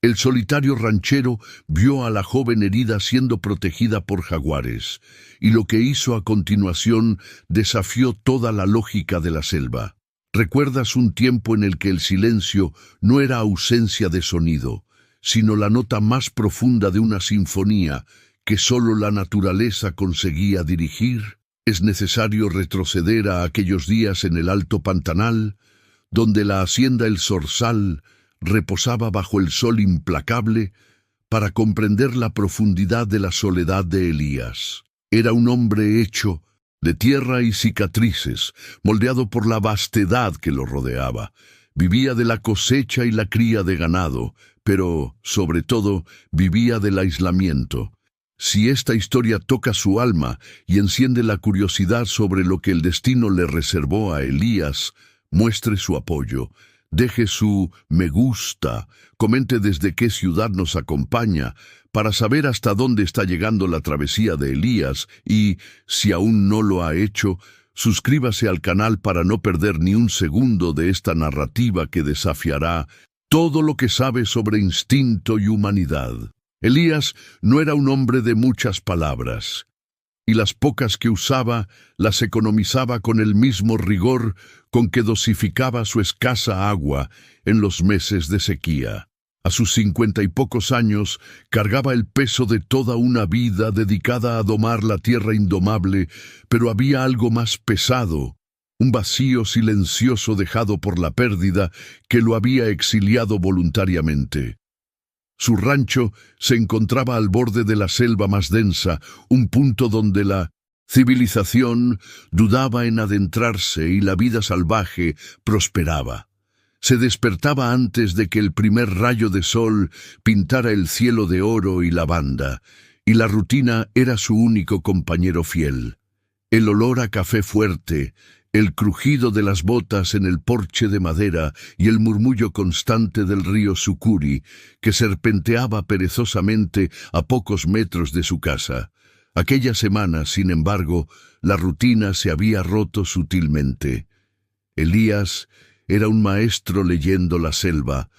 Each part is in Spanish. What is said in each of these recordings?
El solitario ranchero vio a la joven herida siendo protegida por jaguares, y lo que hizo a continuación desafió toda la lógica de la selva. ¿Recuerdas un tiempo en el que el silencio no era ausencia de sonido, sino la nota más profunda de una sinfonía que solo la naturaleza conseguía dirigir? Es necesario retroceder a aquellos días en el Alto Pantanal, donde la hacienda El Zorzal reposaba bajo el sol implacable, para comprender la profundidad de la soledad de Elías. Era un hombre hecho de tierra y cicatrices, moldeado por la vastedad que lo rodeaba. Vivía de la cosecha y la cría de ganado, pero, sobre todo, vivía del aislamiento. Si esta historia toca su alma y enciende la curiosidad sobre lo que el destino le reservó a Elías, muestre su apoyo. Deje su me gusta, comente desde qué ciudad nos acompaña, para saber hasta dónde está llegando la travesía de Elías y, si aún no lo ha hecho, suscríbase al canal para no perder ni un segundo de esta narrativa que desafiará todo lo que sabe sobre instinto y humanidad. Elías no era un hombre de muchas palabras, y las pocas que usaba las economizaba con el mismo rigor con que dosificaba su escasa agua en los meses de sequía. A sus 50 y pocos años cargaba el peso de toda una vida dedicada a domar la tierra indomable, pero había algo más pesado, un vacío silencioso dejado por la pérdida que lo había exiliado voluntariamente. Su rancho se encontraba al borde de la selva más densa, un punto donde la civilización dudaba en adentrarse y la vida salvaje prosperaba. Se despertaba antes de que el primer rayo de sol pintara el cielo de oro y lavanda, y la rutina era su único compañero fiel. El olor a café fuerte, el crujido de las botas en el porche de madera y el murmullo constante del río Sucuri, que serpenteaba perezosamente a pocos metros de su casa. Aquella semana, sin embargo, la rutina se había roto sutilmente. Elías era un maestro leyendo la selva.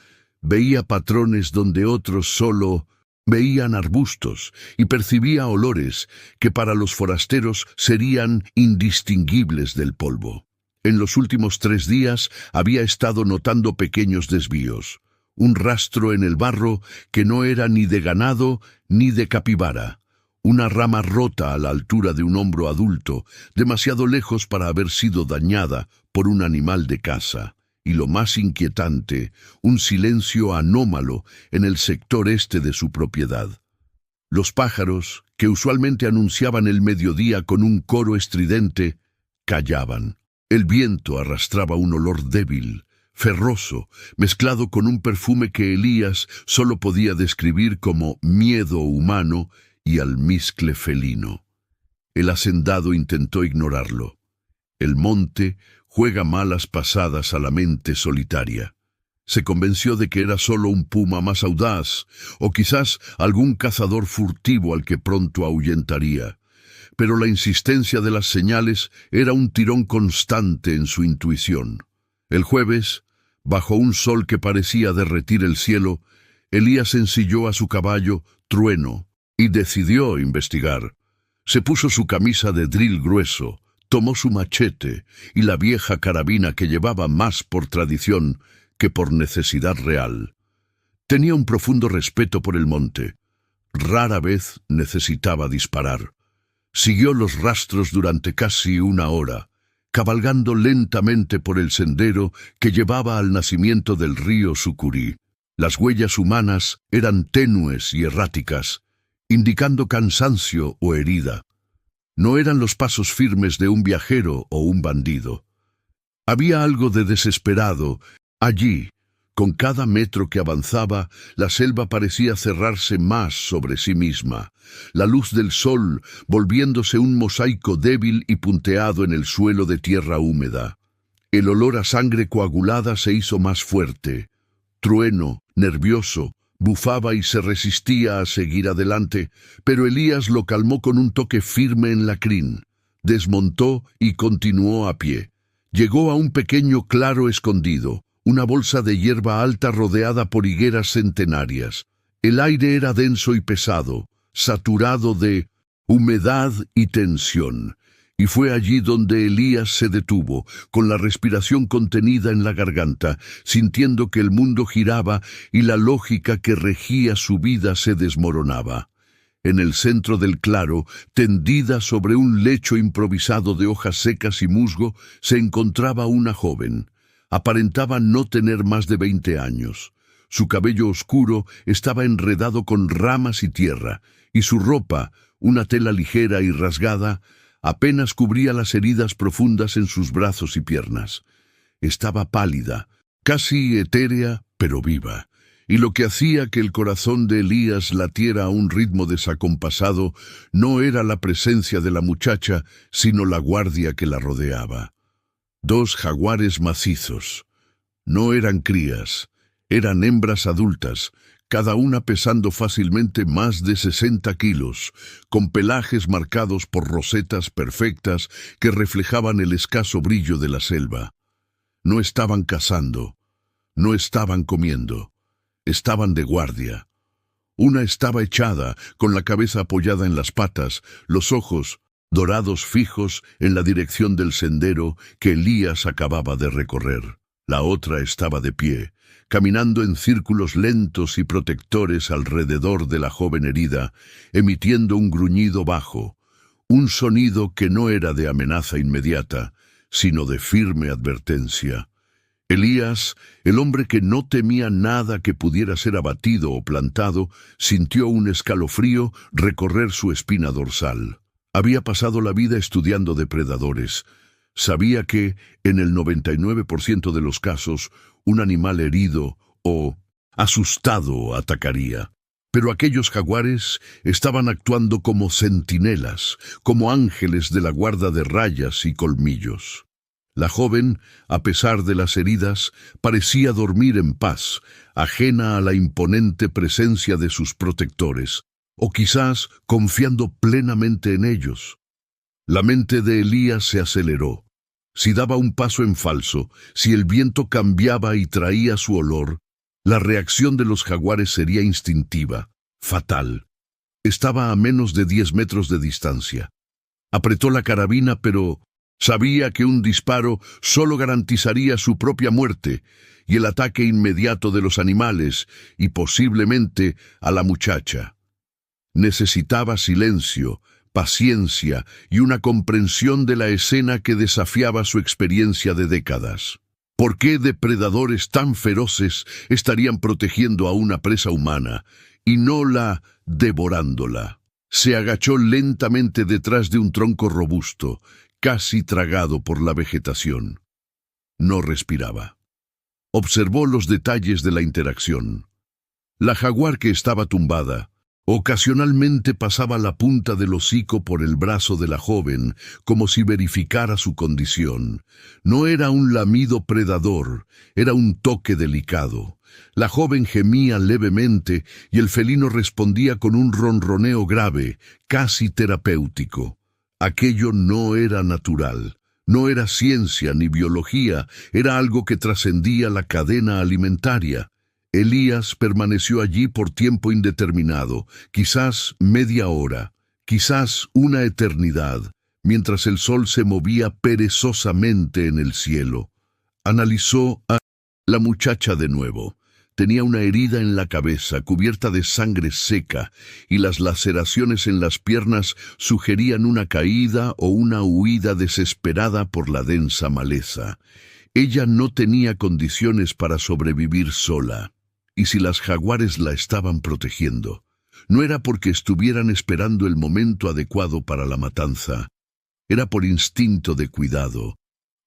Veía patrones donde otros solo veían arbustos y percibía olores que para los forasteros serían indistinguibles del polvo. En los últimos 3 días había estado notando pequeños desvíos. Un rastro en el barro que no era ni de ganado ni de capibara. Una rama rota a la altura de un hombro adulto, demasiado lejos para haber sido dañada por un animal de caza. Y lo más inquietante, un silencio anómalo en el sector este de su propiedad. Los pájaros, que usualmente anunciaban el mediodía con un coro estridente, callaban. El viento arrastraba un olor débil, ferroso, mezclado con un perfume que Elías solo podía describir como miedo humano y almizcle felino. El hacendado intentó ignorarlo. El monte juega malas pasadas a la mente solitaria. Se convenció de que era solo un puma más audaz, o quizás algún cazador furtivo al que pronto ahuyentaría. Pero la insistencia de las señales era un tirón constante en su intuición. El jueves, bajo un sol que parecía derretir el cielo, Elías ensilló a su caballo, Trueno, y decidió investigar. Se puso su camisa de dril grueso, tomó su machete y la vieja carabina que llevaba más por tradición que por necesidad real. Tenía un profundo respeto por el monte. Rara vez necesitaba disparar. Siguió los rastros durante casi 1 hora, cabalgando lentamente por el sendero que llevaba al nacimiento del río Sucuri. Las huellas humanas eran tenues y erráticas, indicando cansancio o herida. No eran los pasos firmes de un viajero o un bandido. Había algo de desesperado allí. Con cada metro que avanzaba, la selva parecía cerrarse más sobre sí misma, la luz del sol volviéndose un mosaico débil y punteado en el suelo de tierra húmeda. El olor a sangre coagulada se hizo más fuerte. Trueno, nervioso, bufaba y se resistía a seguir adelante, pero Elías lo calmó con un toque firme en la crin. Desmontó y continuó a pie. Llegó a un pequeño claro escondido, una bolsa de hierba alta rodeada por higueras centenarias. El aire era denso y pesado, saturado de humedad y tensión. Y fue allí donde Elías se detuvo, con la respiración contenida en la garganta, sintiendo que el mundo giraba y la lógica que regía su vida se desmoronaba. En el centro del claro, tendida sobre un lecho improvisado de hojas secas y musgo, se encontraba una joven. Aparentaba no tener más de 20 años. Su cabello oscuro estaba enredado con ramas y tierra, y su ropa, una tela ligera y rasgada, apenas cubría las heridas profundas en sus brazos y piernas. Estaba pálida, casi etérea, pero viva. Y lo que hacía que el corazón de Elías latiera a un ritmo desacompasado no era la presencia de la muchacha, sino la guardia que la rodeaba. 2 jaguares macizos. No eran crías, eran hembras adultas, cada una pesando fácilmente más de 60 kilos, con pelajes marcados por rosetas perfectas que reflejaban el escaso brillo de la selva. No estaban cazando, no estaban comiendo. Estaban de guardia. Una estaba echada, con la cabeza apoyada en las patas, los ojos dorados fijos en la dirección del sendero que Elías acababa de recorrer. La otra estaba de pie, caminando en círculos lentos y protectores alrededor de la joven herida, emitiendo un gruñido bajo, un sonido que no era de amenaza inmediata, sino de firme advertencia. Elías, el hombre que no temía nada que pudiera ser abatido o plantado, sintió un escalofrío recorrer su espina dorsal. Había pasado la vida estudiando depredadores. Sabía que, en el 99% de los casos, un animal herido o asustado atacaría. Pero aquellos jaguares estaban actuando como centinelas, como ángeles de la guarda de rayas y colmillos. La joven, a pesar de las heridas, parecía dormir en paz, ajena a la imponente presencia de sus protectores, o quizás confiando plenamente en ellos. La mente de Elías se aceleró. Si daba un paso en falso, si el viento cambiaba y traía su olor, la reacción de los jaguares sería instintiva, fatal. Estaba a menos de 10 metros de distancia. Apretó la carabina, pero sabía que un disparo solo garantizaría su propia muerte y el ataque inmediato de los animales y posiblemente a la muchacha. Necesitaba silencio, paciencia y una comprensión de la escena que desafiaba su experiencia de décadas. ¿Por qué depredadores tan feroces estarían protegiendo a una presa humana y no la devorándola? Se agachó lentamente detrás de un tronco robusto, casi tragado por la vegetación. No respiraba. Observó los detalles de la interacción. La jaguar que estaba tumbada, ocasionalmente pasaba la punta del hocico por el brazo de la joven, como si verificara su condición. No era un lamido predador, era un toque delicado. La joven gemía levemente y el felino respondía con un ronroneo grave, casi terapéutico. Aquello no era natural, no era ciencia ni biología, era algo que trascendía la cadena alimentaria. Elías permaneció allí por tiempo indeterminado, quizás media hora, quizás una eternidad, mientras el sol se movía perezosamente en el cielo. Analizó a la muchacha de nuevo. Tenía una herida en la cabeza, cubierta de sangre seca, y las laceraciones en las piernas sugerían una caída o una huida desesperada por la densa maleza. Ella no tenía condiciones para sobrevivir sola, y si las jaguares la estaban protegiendo, no era porque estuvieran esperando el momento adecuado para la matanza, era por instinto de cuidado,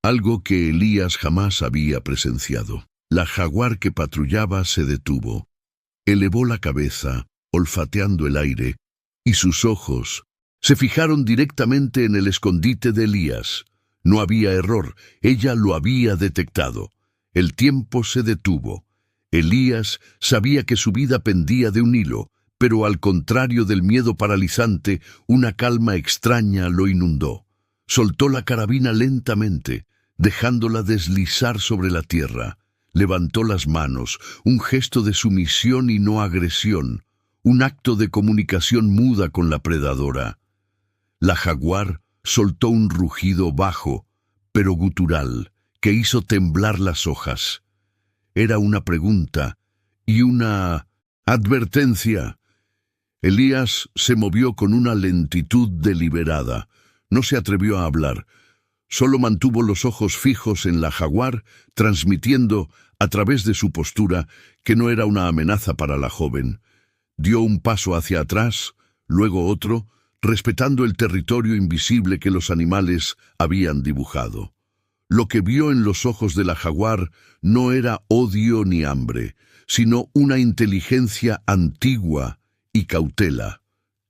algo que Elías jamás había presenciado. La jaguar que patrullaba se detuvo. Elevó la cabeza, olfateando el aire, y sus ojos se fijaron directamente en el escondite de Elías. No había error, ella lo había detectado. El tiempo se detuvo. Elías sabía que su vida pendía de un hilo, pero al contrario del miedo paralizante, una calma extraña lo inundó. Soltó la carabina lentamente, dejándola deslizar sobre la tierra. Levantó las manos, un gesto de sumisión y no agresión, un acto de comunicación muda con la predadora. La jaguar soltó un rugido bajo, pero gutural, que hizo temblar las hojas. Era una pregunta y una advertencia. Elías se movió con una lentitud deliberada. No se atrevió a hablar. Solo mantuvo los ojos fijos en la jaguar, transmitiendo, a través de su postura, que no era una amenaza para la joven. Dio un paso hacia atrás, luego otro, respetando el territorio invisible que los animales habían dibujado. Lo que vio en los ojos de la jaguar no era odio ni hambre, sino una inteligencia antigua y cautela.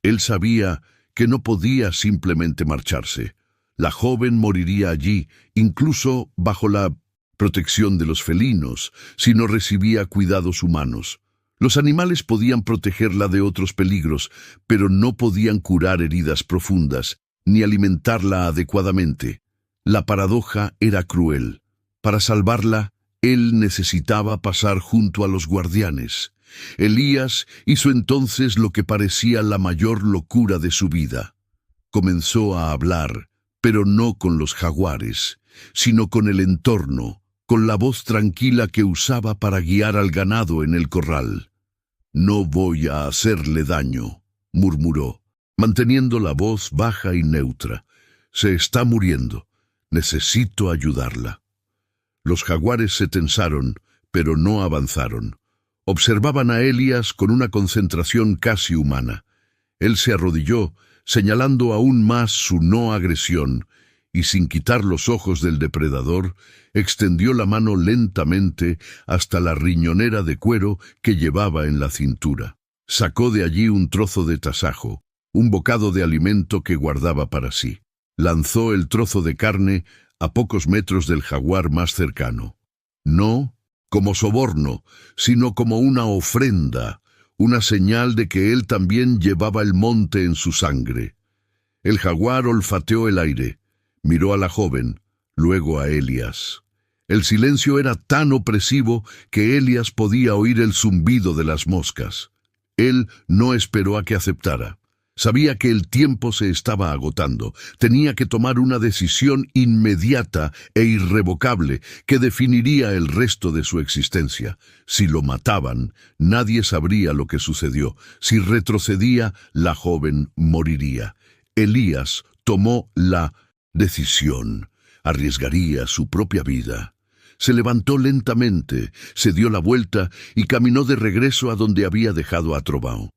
Él sabía que no podía simplemente marcharse. La joven moriría allí, incluso bajo la protección de los felinos, si no recibía cuidados humanos. Los animales podían protegerla de otros peligros, pero no podían curar heridas profundas, ni alimentarla adecuadamente. La paradoja era cruel. Para salvarla, él necesitaba pasar junto a los guardianes. Elías hizo entonces lo que parecía la mayor locura de su vida. Comenzó a hablar, pero no con los jaguares, sino con el entorno, con la voz tranquila que usaba para guiar al ganado en el corral. «No voy a hacerle daño», murmuró, manteniendo la voz baja y neutra. «Se está muriendo. Necesito ayudarla». Los jaguares se tensaron, pero no avanzaron. Observaban a Elías con una concentración casi humana. Él se arrodilló, señalando aún más su no agresión, y sin quitar los ojos del depredador, extendió la mano lentamente hasta la riñonera de cuero que llevaba en la cintura. Sacó de allí un trozo de tasajo, un bocado de alimento que guardaba para sí. Lanzó el trozo de carne a pocos metros del jaguar más cercano. No como soborno, sino como una ofrenda, una señal de que él también llevaba el monte en su sangre. El jaguar olfateó el aire, miró a la joven, luego a Elías. El silencio era tan opresivo que Elías podía oír el zumbido de las moscas. Él no esperó a que aceptara. Sabía que el tiempo se estaba agotando. Tenía que tomar una decisión inmediata e irrevocable que definiría el resto de su existencia. Si lo mataban, nadie sabría lo que sucedió. Si retrocedía, la joven moriría. Elías tomó la decisión. Arriesgaría su propia vida. Se levantó lentamente, se dio la vuelta y caminó de regreso a donde había dejado a Trovão.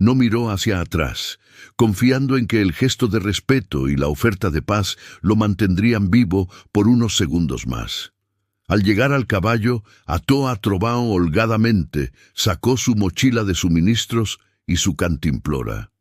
No miró hacia atrás, confiando en que el gesto de respeto y la oferta de paz lo mantendrían vivo por unos segundos más. Al llegar al caballo, ató a Trovão holgadamente, sacó su mochila de suministros y su cantimplora.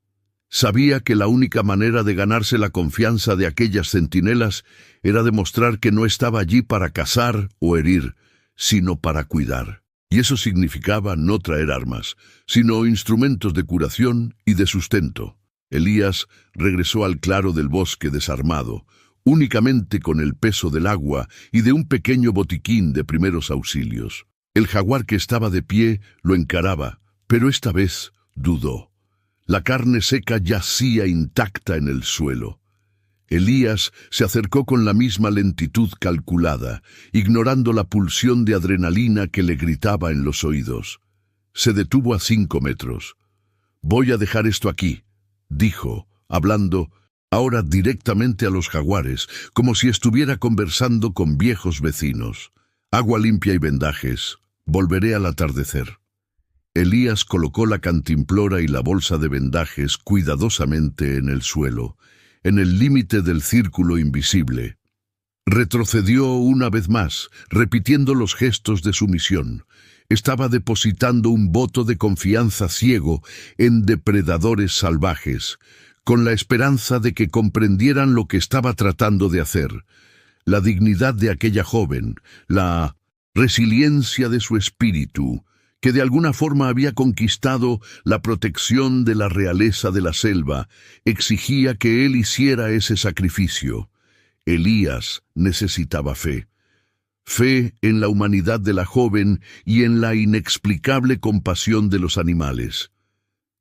Sabía que la única manera de ganarse la confianza de aquellas centinelas era demostrar que no estaba allí para cazar o herir, sino para cuidar. Y eso significaba no traer armas, sino instrumentos de curación y de sustento. Elías regresó al claro del bosque desarmado, únicamente con el peso del agua y de un pequeño botiquín de primeros auxilios. El jaguar que estaba de pie lo encaraba, pero esta vez dudó. La carne seca yacía intacta en el suelo. Elías se acercó con la misma lentitud calculada, ignorando la pulsión de adrenalina que le gritaba en los oídos. Se detuvo a 5 metros. «Voy a dejar esto aquí», dijo, hablando ahora directamente a los jaguares, como si estuviera conversando con viejos vecinos. «Agua limpia y vendajes. Volveré al atardecer». Elías colocó la cantimplora y la bolsa de vendajes cuidadosamente en el suelo, en el límite del círculo invisible. Retrocedió una vez más, repitiendo los gestos de sumisión. Estaba depositando un voto de confianza ciego en depredadores salvajes, con la esperanza de que comprendieran lo que estaba tratando de hacer. La dignidad de aquella joven, la resiliencia de su espíritu, que de alguna forma había conquistado la protección de la realeza de la selva, exigía que él hiciera ese sacrificio. Elías necesitaba fe. fe en la humanidad de la joven y en la inexplicable compasión de los animales.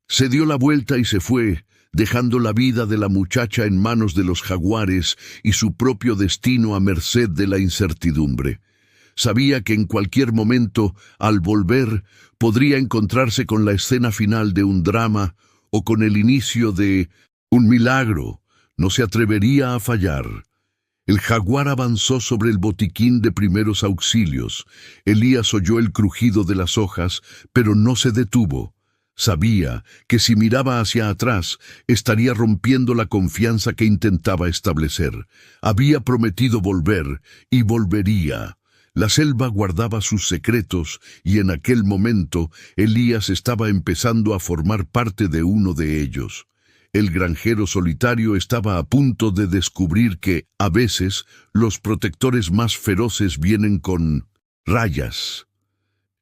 Se dio la vuelta y se fue, dejando la vida de la muchacha en manos de los jaguares y su propio destino a merced de la incertidumbre. Sabía que en cualquier momento, al volver, podría encontrarse con la escena final de un drama o con el inicio de un milagro. No se atrevería a fallar. El jaguar avanzó sobre el botiquín de primeros auxilios. Elías oyó el crujido de las hojas, pero no se detuvo. Sabía que si miraba hacia atrás, estaría rompiendo la confianza que intentaba establecer. Había prometido volver, y volvería. La selva guardaba sus secretos, y en aquel momento Elías estaba empezando a formar parte de uno de ellos. El granjero solitario estaba a punto de descubrir que, a veces, los protectores más feroces vienen con rayas.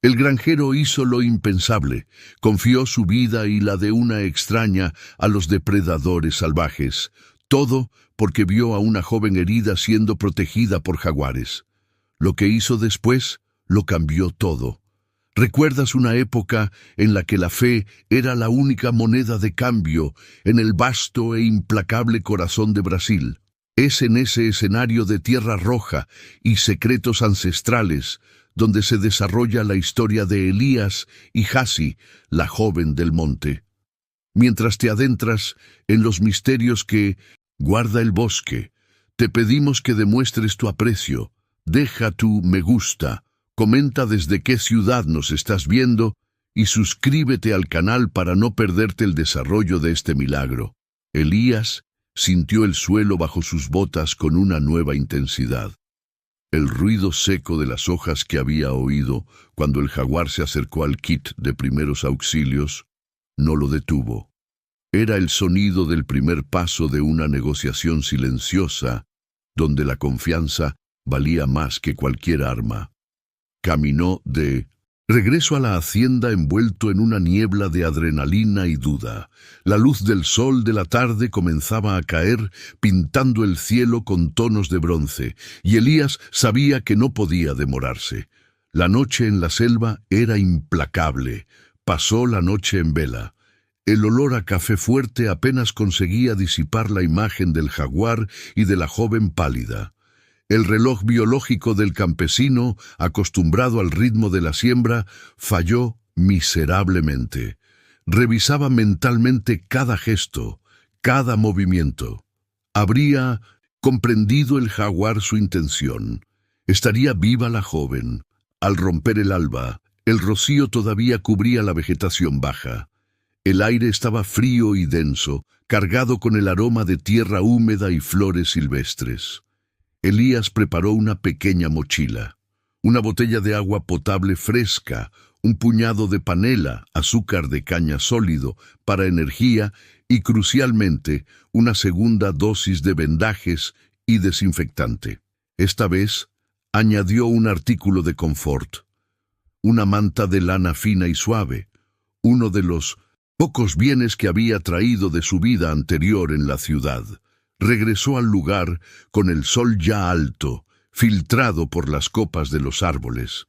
El granjero hizo lo impensable, confió su vida y la de una extraña a los depredadores salvajes, todo porque vio a una joven herida siendo protegida por jaguares. Lo que hizo después lo cambió todo. ¿Recuerdas una época en la que la fe era la única moneda de cambio en el vasto e implacable corazón de Brasil? Es en ese escenario de tierra roja y secretos ancestrales donde se desarrolla la historia de Elías y Jaci, la joven del monte. Mientras te adentras en los misterios que guarda el bosque, te pedimos que demuestres tu aprecio. Deja tu me gusta, comenta desde qué ciudad nos estás viendo y suscríbete al canal para no perderte el desarrollo de este milagro. Elías sintió el suelo bajo sus botas con una nueva intensidad. El ruido seco de las hojas que había oído cuando el jaguar se acercó al kit de primeros auxilios no lo detuvo. Era el sonido del primer paso de una negociación silenciosa, donde la confianza valía más que cualquier arma. Caminó de regreso a la hacienda envuelto en una niebla de adrenalina y duda. La luz del sol de la tarde comenzaba a caer, pintando el cielo con tonos de bronce, y Elías sabía que no podía demorarse. La noche en la selva era implacable. Pasó la noche en vela. El olor a café fuerte apenas conseguía disipar la imagen del jaguar y de la joven pálida. El reloj biológico del campesino, acostumbrado al ritmo de la siembra, falló miserablemente. Revisaba mentalmente cada gesto, cada movimiento. ¿Habría comprendido el jaguar su intención? ¿Estaría viva la joven? Al romper el alba, el rocío todavía cubría la vegetación baja. El aire estaba frío y denso, cargado con el aroma de tierra húmeda y flores silvestres. Elías preparó una pequeña mochila, una botella de agua potable fresca, un puñado de panela, azúcar de caña sólido para energía y, crucialmente, una segunda dosis de vendajes y desinfectante. Esta vez, añadió un artículo de confort, una manta de lana fina y suave, uno de los pocos bienes que había traído de su vida anterior en la ciudad. Regresó al lugar con el sol ya alto, filtrado por las copas de los árboles.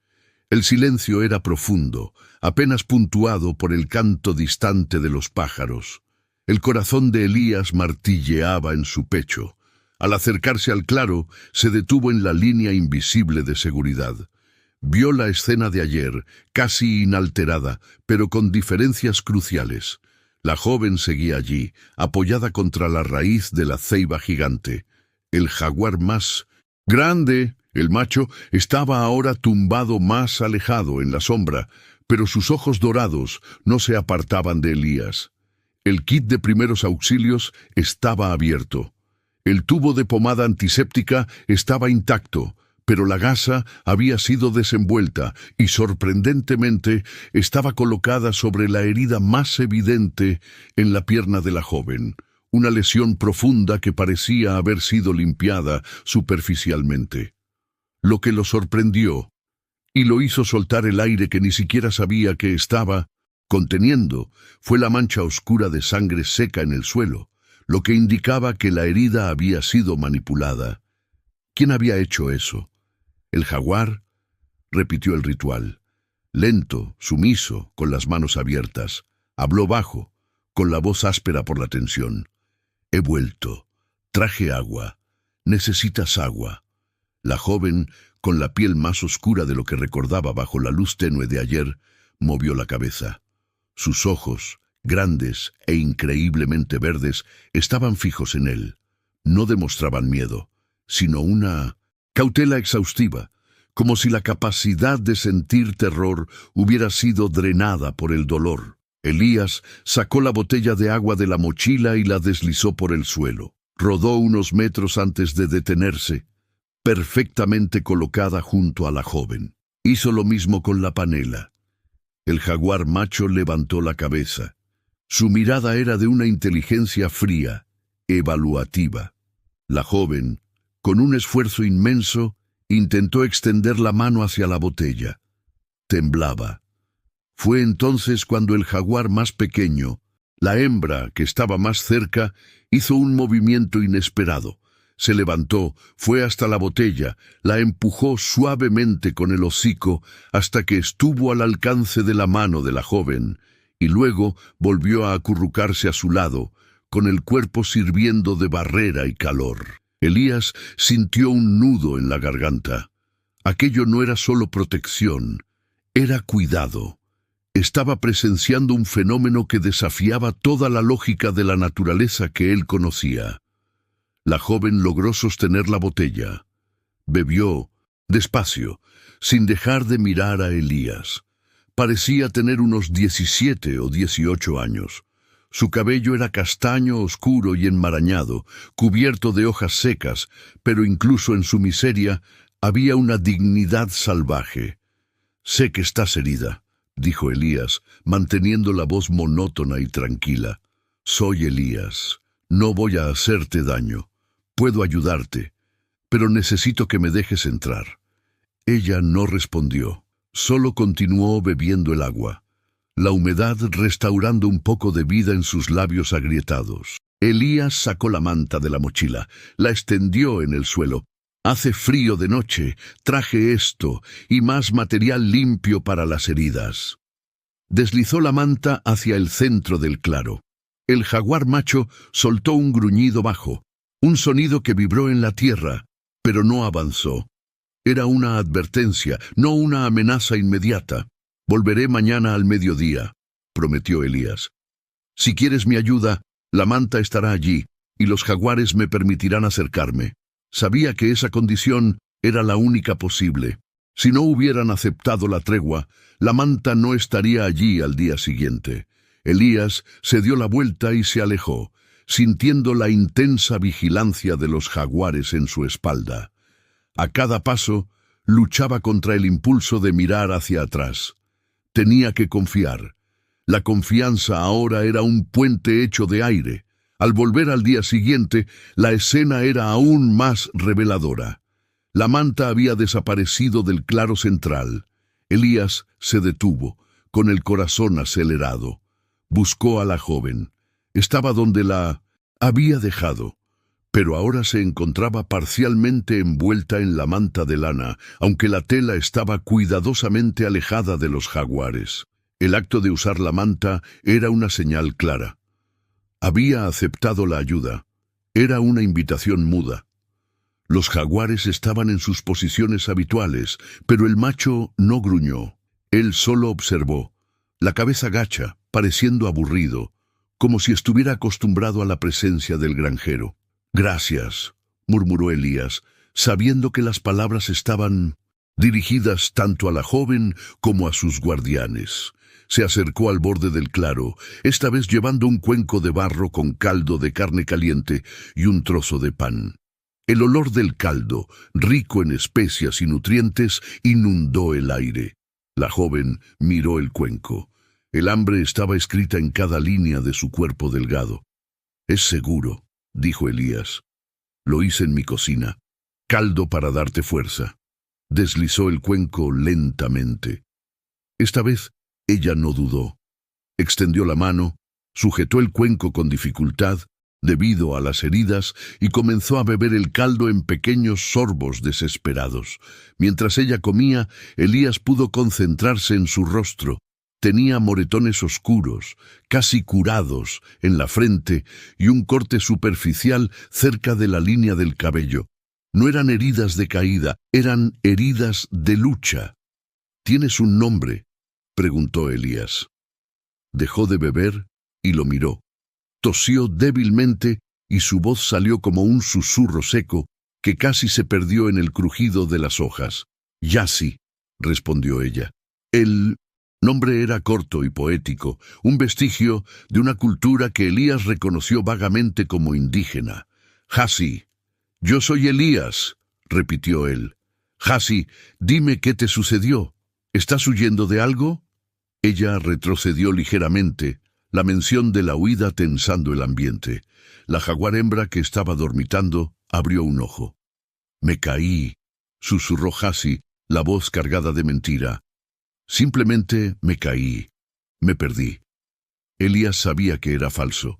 El silencio era profundo, apenas puntuado por el canto distante de los pájaros. El corazón de Elías martilleaba en su pecho. Al acercarse al claro, se detuvo en la línea invisible de seguridad. Vio la escena de ayer, casi inalterada, pero con diferencias cruciales. La joven seguía allí, apoyada contra la raíz de la ceiba gigante. El jaguar más grande, el macho, estaba ahora tumbado más alejado en la sombra, pero sus ojos dorados no se apartaban de Elías. El kit de primeros auxilios estaba abierto. El tubo de pomada antiséptica estaba intacto, pero la gasa había sido desenvuelta y, sorprendentemente, estaba colocada sobre la herida más evidente en la pierna de la joven, una lesión profunda que parecía haber sido limpiada superficialmente. Lo que lo sorprendió y lo hizo soltar el aire que ni siquiera sabía que estaba conteniendo fue la mancha oscura de sangre seca en el suelo, lo que indicaba que la herida había sido manipulada. ¿Quién había hecho eso? El jaguar repitió el ritual. Lento, sumiso, con las manos abiertas. Habló bajo, con la voz áspera por la tensión. He vuelto. Traje agua. Necesitas agua. La joven, con la piel más oscura de lo que recordaba bajo la luz tenue de ayer, movió la cabeza. Sus ojos, grandes e increíblemente verdes, estaban fijos en él. No demostraban miedo, sino una cautela exhaustiva, como si la capacidad de sentir terror hubiera sido drenada por el dolor. Elías sacó la botella de agua de la mochila y la deslizó por el suelo. Rodó unos metros antes de detenerse, perfectamente colocada junto a la joven. Hizo lo mismo con la panela. El jaguar macho levantó la cabeza. Su mirada era de una inteligencia fría, evaluativa. La joven, con un esfuerzo inmenso, intentó extender la mano hacia la botella. Temblaba. Fue entonces cuando el jaguar más pequeño, la hembra que estaba más cerca, hizo un movimiento inesperado. Se levantó, fue hasta la botella, la empujó suavemente con el hocico hasta que estuvo al alcance de la mano de la joven, y luego volvió a acurrucarse a su lado, con el cuerpo sirviendo de barrera y calor. Elías sintió un nudo en la garganta. Aquello no era solo protección, era cuidado. Estaba presenciando un fenómeno que desafiaba toda la lógica de la naturaleza que él conocía. La joven logró sostener la botella. Bebió, despacio, sin dejar de mirar a Elías. Parecía tener unos 17 o 18 años. Su cabello era castaño oscuro y enmarañado, cubierto de hojas secas, pero incluso en su miseria había una dignidad salvaje. «Sé que estás herida», dijo Elías, manteniendo la voz monótona y tranquila. «Soy Elías. No voy a hacerte daño. Puedo ayudarte, pero necesito que me dejes entrar». Ella no respondió, solo continuó bebiendo el agua, la humedad restaurando un poco de vida en sus labios agrietados. Elías sacó la manta de la mochila, la extendió en el suelo. «Hace frío de noche, traje esto y más material limpio para las heridas». Deslizó la manta hacia el centro del claro. El jaguar macho soltó un gruñido bajo, un sonido que vibró en la tierra, pero no avanzó. Era una advertencia, no una amenaza inmediata. «Volveré mañana al mediodía», prometió Elías. «Si quieres mi ayuda, la manta estará allí, y los jaguares me permitirán acercarme». Sabía que esa condición era la única posible. Si no hubieran aceptado la tregua, la manta no estaría allí al día siguiente. Elías se dio la vuelta y se alejó, sintiendo la intensa vigilancia de los jaguares en su espalda. A cada paso, luchaba contra el impulso de mirar hacia atrás. Tenía que confiar. La confianza ahora era un puente hecho de aire. Al volver al día siguiente, la escena era aún más reveladora. La manta había desaparecido del claro central. Elías se detuvo, con el corazón acelerado. Buscó a la joven. Estaba donde la había dejado, pero ahora se encontraba parcialmente envuelta en la manta de lana, aunque la tela estaba cuidadosamente alejada de los jaguares. El acto de usar la manta era una señal clara. Había aceptado la ayuda. Era una invitación muda. Los jaguares estaban en sus posiciones habituales, pero el macho no gruñó. Él solo observó, la cabeza gacha, pareciendo aburrido, como si estuviera acostumbrado a la presencia del granjero. «Gracias», murmuró Elías, sabiendo que las palabras estaban dirigidas tanto a la joven como a sus guardianes. Se acercó al borde del claro, esta vez llevando un cuenco de barro con caldo de carne caliente y un trozo de pan. El olor del caldo, rico en especias y nutrientes, inundó el aire. La joven miró el cuenco. El hambre estaba escrita en cada línea de su cuerpo delgado. «Es seguro», dijo Elías. «Lo hice en mi cocina. Caldo para darte fuerza». Deslizó el cuenco lentamente. Esta vez ella no dudó. Extendió la mano, sujetó el cuenco con dificultad debido a las heridas y comenzó a beber el caldo en pequeños sorbos desesperados. Mientras ella comía, Elías pudo concentrarse en su rostro. Tenía moretones oscuros, casi curados, en la frente y un corte superficial cerca de la línea del cabello. No eran heridas de caída, eran heridas de lucha. «¿Tienes un nombre?», preguntó Elías. Dejó de beber y lo miró. Tosió débilmente y su voz salió como un susurro seco que casi se perdió en el crujido de las hojas. «Yassi», respondió ella. El nombre era corto y poético, un vestigio de una cultura que Elías reconoció vagamente como indígena. «Yassi». «Yo soy Elías», repitió él. «Yassi, dime qué te sucedió. ¿Estás huyendo de algo?» Ella retrocedió ligeramente, la mención de la huida tensando el ambiente. La jaguar hembra que estaba dormitando abrió un ojo. «Me caí», susurró Yassi, la voz cargada de mentira. «Simplemente me caí. Me perdí». Elías sabía que era falso.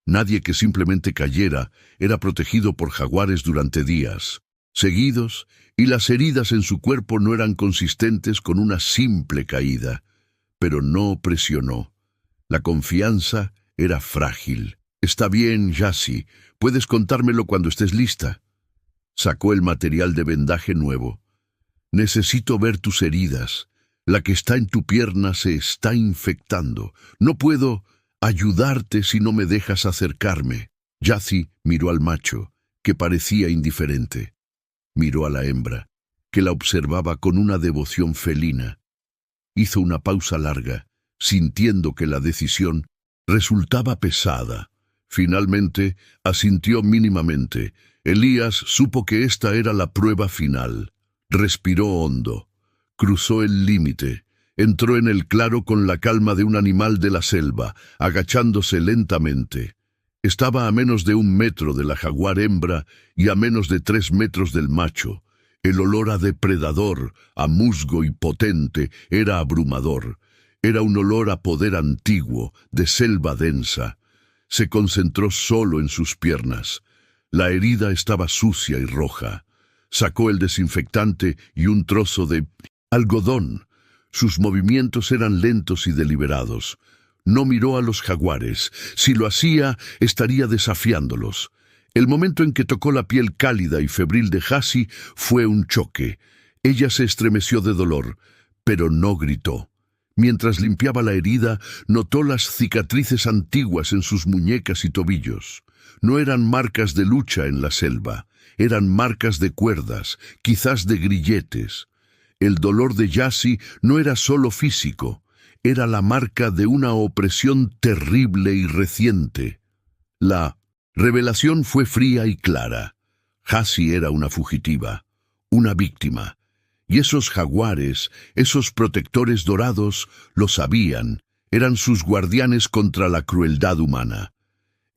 Nadie que simplemente cayera era protegido por jaguares durante días seguidos, y las heridas en su cuerpo no eran consistentes con una simple caída. Pero no presionó. La confianza era frágil. «Está bien, Yassi. Puedes contármelo cuando estés lista». Sacó el material de vendaje nuevo. «Necesito ver tus heridas. La que está en tu pierna se está infectando. No puedo ayudarte si no me dejas acercarme». Yassi miró al macho, que parecía indiferente. Miró a la hembra, que la observaba con una devoción felina. Hizo una pausa larga, sintiendo que la decisión resultaba pesada. Finalmente, asintió mínimamente. Elías supo que esta era la prueba final. Respiró hondo. Cruzó el límite. Entró en el claro con la calma de un animal de la selva, agachándose lentamente. Estaba a menos de 1 metro de la jaguar hembra y a menos de 3 metros del macho. El olor a depredador, a musgo y potente, era abrumador. Era un olor a poder antiguo, de selva densa. Se concentró solo en sus piernas. La herida estaba sucia y roja. Sacó el desinfectante y un trozo de algodón. Sus movimientos eran lentos y deliberados. No miró a los jaguares. Si lo hacía, estaría desafiándolos. El momento en que tocó la piel cálida y febril de Yassi fue un choque. Ella se estremeció de dolor, pero no gritó. Mientras limpiaba la herida, notó las cicatrices antiguas en sus muñecas y tobillos. No eran marcas de lucha en la selva, eran marcas de cuerdas, quizás de grilletes. El dolor de Yassi no era solo físico, era la marca de una opresión terrible y reciente. La revelación fue fría y clara. Yassi era una fugitiva, una víctima. Y esos jaguares, esos protectores dorados, lo sabían, eran sus guardianes contra la crueldad humana.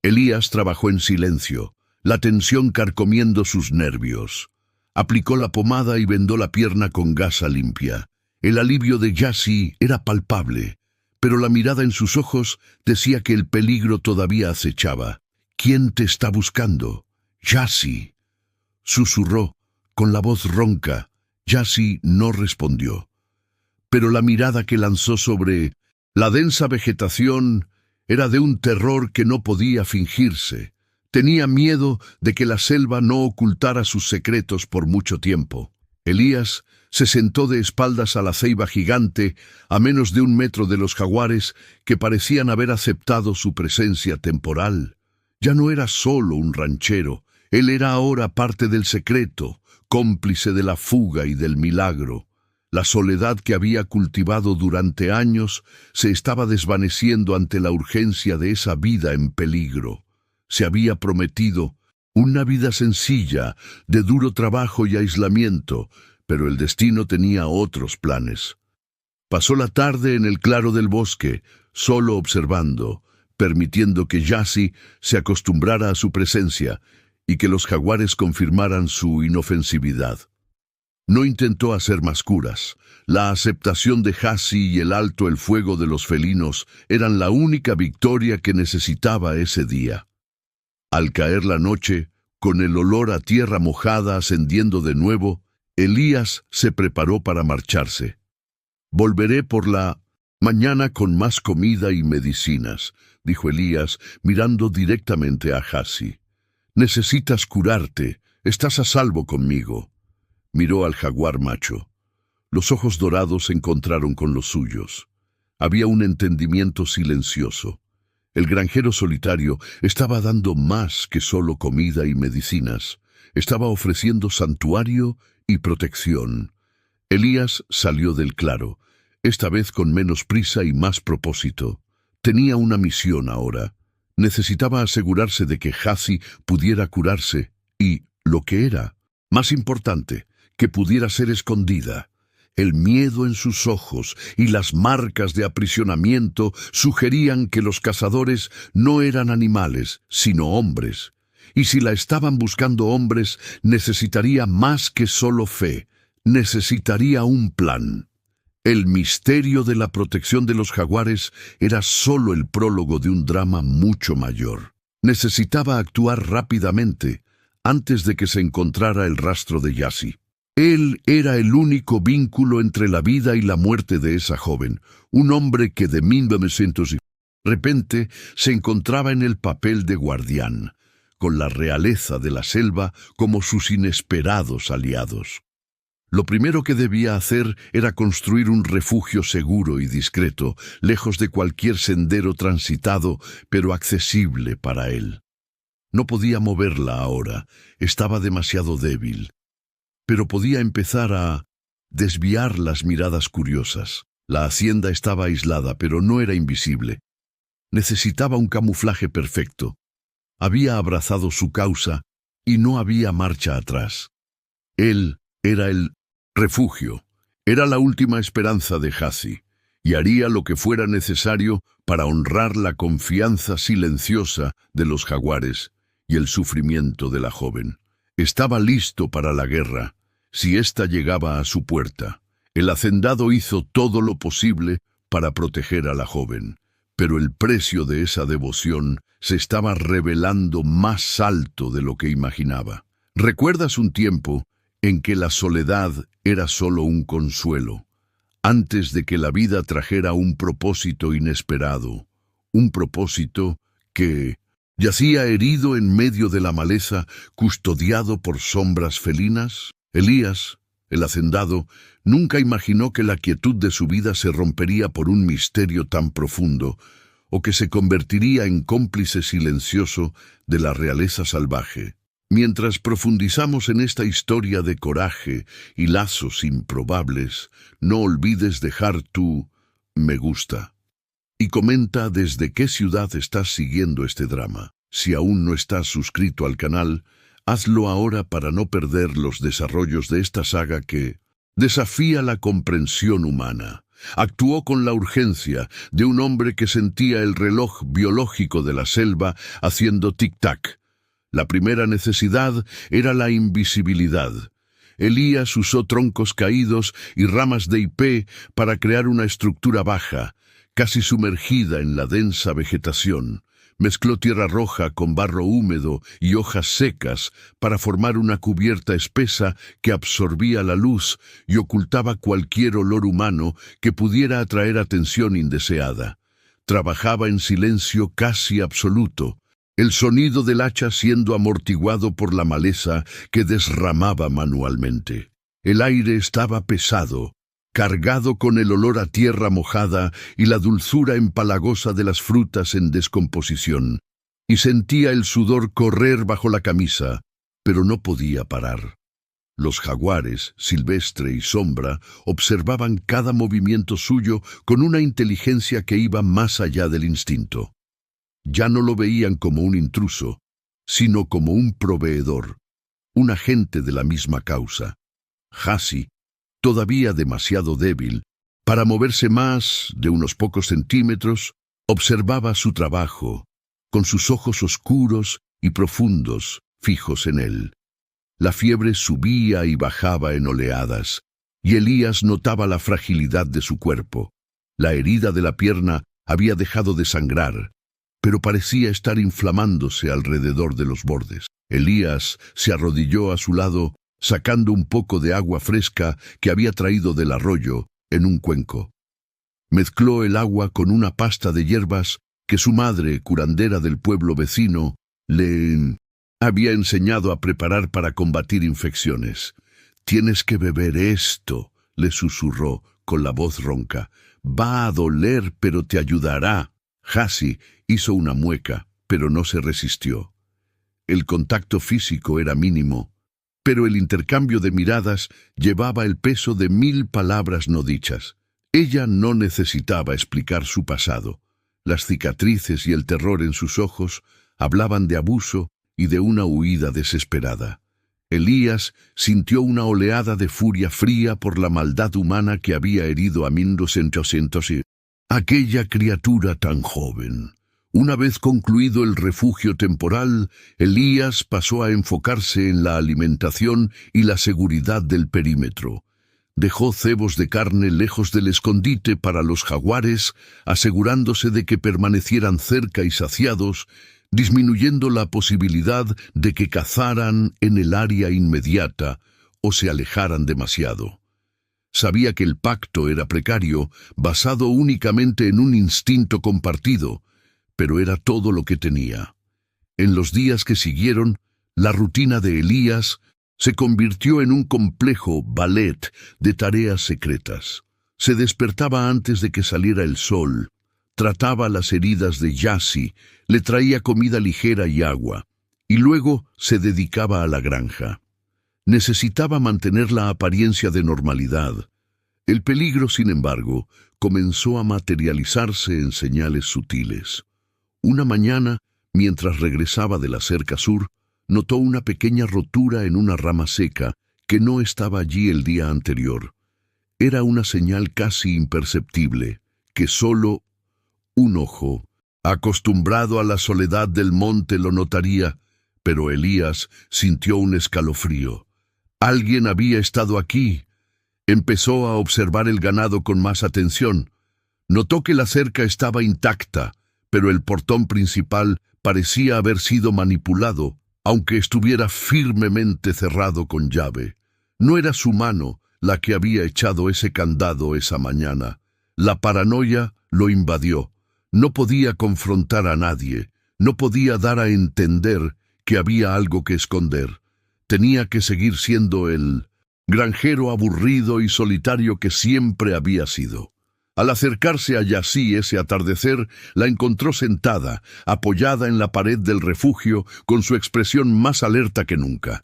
Elías trabajó en silencio, la tensión carcomiendo sus nervios. Aplicó la pomada y vendó la pierna con gasa limpia. El alivio de Yassi era palpable, pero la mirada en sus ojos decía que el peligro todavía acechaba. «¿Quién te está buscando?» «Yassi», susurró, con la voz ronca. Yassi no respondió. Pero la mirada que lanzó sobre la densa vegetación era de un terror que no podía fingirse. Tenía miedo de que la selva no ocultara sus secretos por mucho tiempo. Elías se sentó de espaldas a la ceiba gigante, a menos de 1 metro de los jaguares que parecían haber aceptado su presencia temporal. Ya no era solo un ranchero, él era ahora parte del secreto, cómplice de la fuga y del milagro. La soledad que había cultivado durante años se estaba desvaneciendo ante la urgencia de esa vida en peligro. Se había prometido una vida sencilla, de duro trabajo y aislamiento, pero el destino tenía otros planes. Pasó la tarde en el claro del bosque, solo observando, permitiendo que Yassi se acostumbrara a su presencia y que los jaguares confirmaran su inofensividad. No intentó hacer más curas. La aceptación de Yassi y el alto el fuego de los felinos eran la única victoria que necesitaba ese día. Al caer la noche, con el olor a tierra mojada ascendiendo de nuevo, Elías se preparó para marcharse. «Volveré por la mañana con más comida y medicinas», dijo Elías, mirando directamente a Gehazi. «Necesitas curarte, estás a salvo conmigo». Miró al jaguar macho. Los ojos dorados se encontraron con los suyos. Había un entendimiento silencioso. El granjero solitario estaba dando más que solo comida y medicinas. Estaba ofreciendo santuario y protección. Elías salió del claro, esta vez con menos prisa y más propósito. Tenía una misión ahora. Necesitaba asegurarse de que Gehazi pudiera curarse y, lo que era, más importante, que pudiera ser escondida. El miedo en sus ojos y las marcas de aprisionamiento sugerían que los cazadores no eran animales, sino hombres. Y si la estaban buscando hombres, necesitaría más que solo fe, necesitaría un plan. El misterio de la protección de los jaguares era solo el prólogo de un drama mucho mayor. Necesitaba actuar rápidamente, antes de que se encontrara el rastro de Gehazi. Él era el único vínculo entre la vida y la muerte de esa joven, un hombre que de 1900 de repente se encontraba en el papel de guardián, con la realeza de la selva como sus inesperados aliados. Lo primero que debía hacer era construir un refugio seguro y discreto, lejos de cualquier sendero transitado, pero accesible para él. No podía moverla ahora, estaba demasiado débil. Pero podía empezar a desviar las miradas curiosas. La hacienda estaba aislada, pero no era invisible. Necesitaba un camuflaje perfecto. Había abrazado su causa y no había marcha atrás. Él era el refugio, era la última esperanza de Gehazi, y haría lo que fuera necesario para honrar la confianza silenciosa de los jaguares y el sufrimiento de la joven. Estaba listo para la guerra, si ésta llegaba a su puerta. El hacendado hizo todo lo posible para proteger a la joven, pero el precio de esa devoción se estaba revelando más alto de lo que imaginaba. ¿Recuerdas un tiempo en que la soledad era solo un consuelo, antes de que la vida trajera un propósito inesperado, un propósito que yacía herido en medio de la maleza, custodiado por sombras felinas? Elías, el hacendado, nunca imaginó que la quietud de su vida se rompería por un misterio tan profundo, o que se convertiría en cómplice silencioso de la realeza salvaje. Mientras profundizamos en esta historia de coraje y lazos improbables, no olvides dejar tu me gusta. Y comenta desde qué ciudad estás siguiendo este drama. Si aún no estás suscrito al canal, hazlo ahora para no perder los desarrollos de esta saga que desafía la comprensión humana. Actuó con la urgencia de un hombre que sentía el reloj biológico de la selva haciendo tic-tac. La primera necesidad era la invisibilidad. Elías usó troncos caídos y ramas de hipé para crear una estructura baja, casi sumergida en la densa vegetación. Mezcló tierra roja con barro húmedo y hojas secas para formar una cubierta espesa que absorbía la luz y ocultaba cualquier olor humano que pudiera atraer atención indeseada. Trabajaba en silencio casi absoluto, el sonido del hacha siendo amortiguado por la maleza que desramaba manualmente. El aire estaba pesado, cargado con el olor a tierra mojada y la dulzura empalagosa de las frutas en descomposición, y sentía el sudor correr bajo la camisa, pero no podía parar. Los jaguares, Silvestre y Sombra, observaban cada movimiento suyo con una inteligencia que iba más allá del instinto. Ya no lo veían como un intruso, sino como un proveedor, un agente de la misma causa. Gehazi, todavía demasiado débil para moverse más de unos pocos centímetros, observaba su trabajo, con sus ojos oscuros y profundos fijos en él. La fiebre subía y bajaba en oleadas, y Elías notaba la fragilidad de su cuerpo. La herida de la pierna había dejado de sangrar, pero parecía estar inflamándose alrededor de los bordes. Elías se arrodilló a su lado, sacando un poco de agua fresca que había traído del arroyo en un cuenco. Mezcló el agua con una pasta de hierbas que su madre, curandera del pueblo vecino, le había enseñado a preparar para combatir infecciones. «Tienes que beber esto», le susurró con la voz ronca. «Va a doler, pero te ayudará». Jassy hizo una mueca, pero no se resistió. El contacto físico era mínimo, pero el intercambio de miradas llevaba el peso de 1000 palabras no dichas. Ella no necesitaba explicar su pasado. Las cicatrices y el terror en sus ojos hablaban de abuso y de una huida desesperada. Elías sintió una oleada de furia fría por la maldad humana que había herido a 1200 y aquella criatura tan joven. Una vez concluido el refugio temporal, Elías pasó a enfocarse en la alimentación y la seguridad del perímetro. Dejó cebos de carne lejos del escondite para los jaguares, asegurándose de que permanecieran cerca y saciados, disminuyendo la posibilidad de que cazaran en el área inmediata o se alejaran demasiado. Sabía que el pacto era precario, basado únicamente en un instinto compartido, pero era todo lo que tenía. En los días que siguieron, la rutina de Elías se convirtió en un complejo ballet de tareas secretas. Se despertaba antes de que saliera el sol, trataba las heridas de Jassy, le traía comida ligera y agua, y luego se dedicaba a la granja. Necesitaba mantener la apariencia de normalidad. El peligro, sin embargo, comenzó a materializarse en señales sutiles. Una mañana, mientras regresaba de la cerca sur, notó una pequeña rotura en una rama seca que no estaba allí el día anterior. Era una señal casi imperceptible, que solo un ojo, acostumbrado a la soledad del monte, lo notaría, pero Elías sintió un escalofrío. Alguien había estado aquí. Empezó a observar el ganado con más atención. Notó que la cerca estaba intacta, pero el portón principal parecía haber sido manipulado, aunque estuviera firmemente cerrado con llave. No era su mano la que había echado ese candado esa mañana. La paranoia lo invadió. No podía confrontar a nadie, no podía dar a entender que había algo que esconder. Tenía que seguir siendo el granjero aburrido y solitario que siempre había sido. Al acercarse a Jassy ese atardecer, la encontró sentada, apoyada en la pared del refugio, con su expresión más alerta que nunca.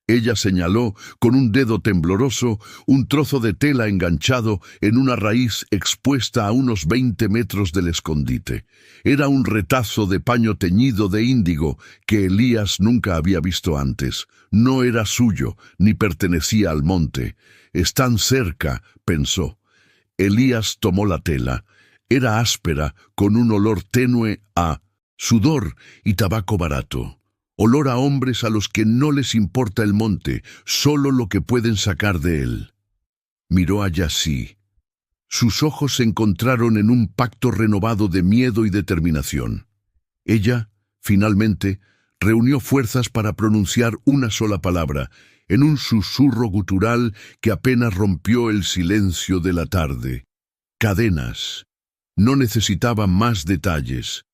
Ella señaló con un dedo tembloroso un trozo de tela enganchado en una raíz expuesta a unos 20 metros del escondite. Era un retazo de paño teñido de índigo que Elías nunca había visto antes. No era suyo, ni pertenecía al monte. «Están cerca», pensó. Elías tomó la tela. Era áspera, con un olor tenue a sudor y tabaco barato. Olor a hombres a los que no les importa el monte, solo lo que pueden sacar de él. Miró a Jassy. Sus ojos se encontraron en un pacto renovado de miedo y determinación. Ella, finalmente, reunió fuerzas para pronunciar una sola palabra, en un susurro gutural que apenas rompió el silencio de la tarde. «Cadenas». No necesitaba más detalles.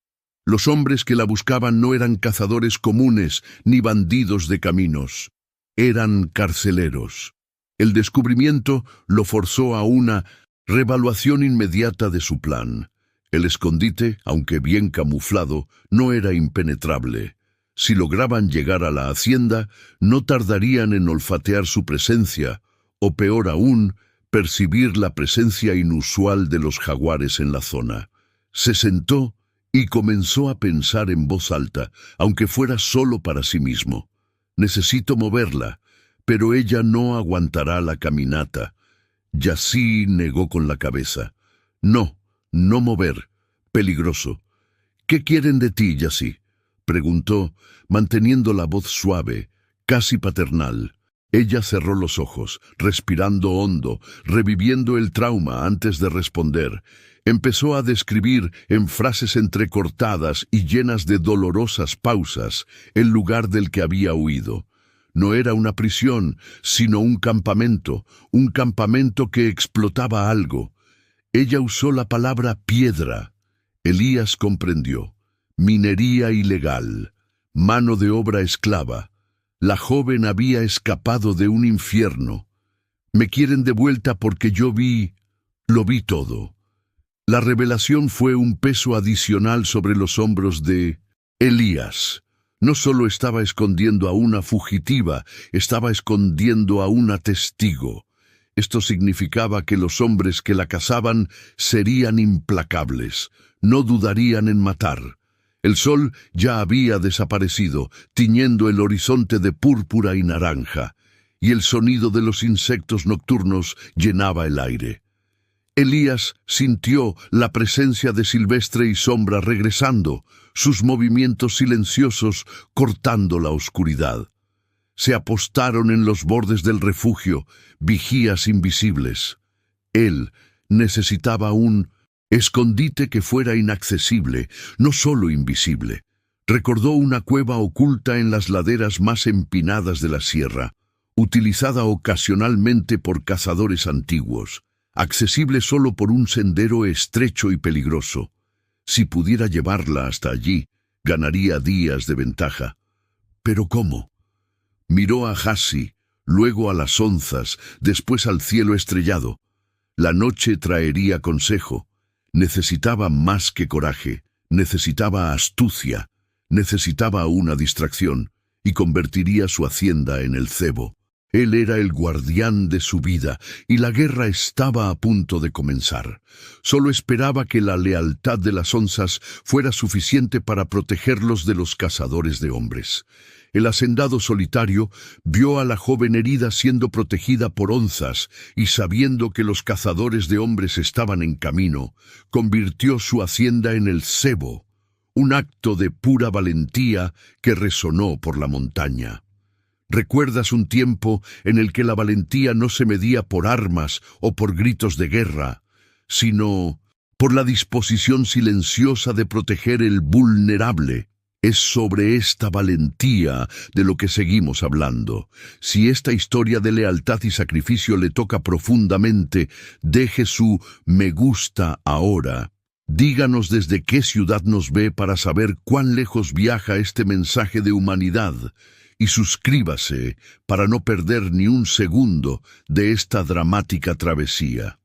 Los hombres que la buscaban no eran cazadores comunes ni bandidos de caminos. Eran carceleros. El descubrimiento lo forzó a una reevaluación inmediata de su plan. El escondite, aunque bien camuflado, no era impenetrable. Si lograban llegar a la hacienda, no tardarían en olfatear su presencia, o peor aún, percibir la presencia inusual de los jaguares en la zona. Se sentó y comenzó a pensar en voz alta, aunque fuera solo para sí mismo. Necesito moverla, pero ella no aguantará la caminata. Jassy negó con la cabeza. No, no mover. Peligroso. ¿Qué quieren de ti, Jassy?, preguntó, manteniendo la voz suave, casi paternal. Ella cerró los ojos, respirando hondo, reviviendo el trauma antes de responder. Empezó a describir en frases entrecortadas y llenas de dolorosas pausas el lugar del que había huido. No era una prisión, sino un campamento que explotaba algo. Ella usó la palabra piedra. Elías comprendió. Minería ilegal, mano de obra esclava. La joven había escapado de un infierno. Me quieren de vuelta porque lo vi todo. La revelación fue un peso adicional sobre los hombros de Elías. No solo estaba escondiendo a una fugitiva, estaba escondiendo a una testigo. Esto significaba que los hombres que la cazaban serían implacables, no dudarían en matar. El sol ya había desaparecido, tiñendo el horizonte de púrpura y naranja, y el sonido de los insectos nocturnos llenaba el aire. Elías sintió la presencia de Silvestre y Sombra regresando, sus movimientos silenciosos cortando la oscuridad. Se apostaron en los bordes del refugio, vigías invisibles. Él necesitaba un escondite que fuera inaccesible, no solo invisible. Recordó una cueva oculta en las laderas más empinadas de la sierra, utilizada ocasionalmente por cazadores antiguos, accesible solo por un sendero estrecho y peligroso. Si pudiera llevarla hasta allí, ganaría días de ventaja. ¿Pero cómo? Miró a Jassi, luego a las onzas, después al cielo estrellado. La noche traería consejo. Necesitaba más que coraje, necesitaba astucia, necesitaba una distracción, y convertiría su hacienda en el cebo. Él era el guardián de su vida, y la guerra estaba a punto de comenzar. Solo esperaba que la lealtad de las onzas fuera suficiente para protegerlos de los cazadores de hombres. El hacendado solitario vio a la joven herida siendo protegida por onzas, y sabiendo que los cazadores de hombres estaban en camino, convirtió su hacienda en el cebo, un acto de pura valentía que resonó por la montaña. ¿Recuerdas un tiempo en el que la valentía no se medía por armas o por gritos de guerra, sino por la disposición silenciosa de proteger el vulnerable? Es sobre esta valentía de lo que seguimos hablando. Si esta historia de lealtad y sacrificio le toca profundamente, deje su me gusta ahora. Díganos desde qué ciudad nos ve para saber cuán lejos viaja este mensaje de humanidad. Y suscríbase para no perder ni un segundo de esta dramática travesía.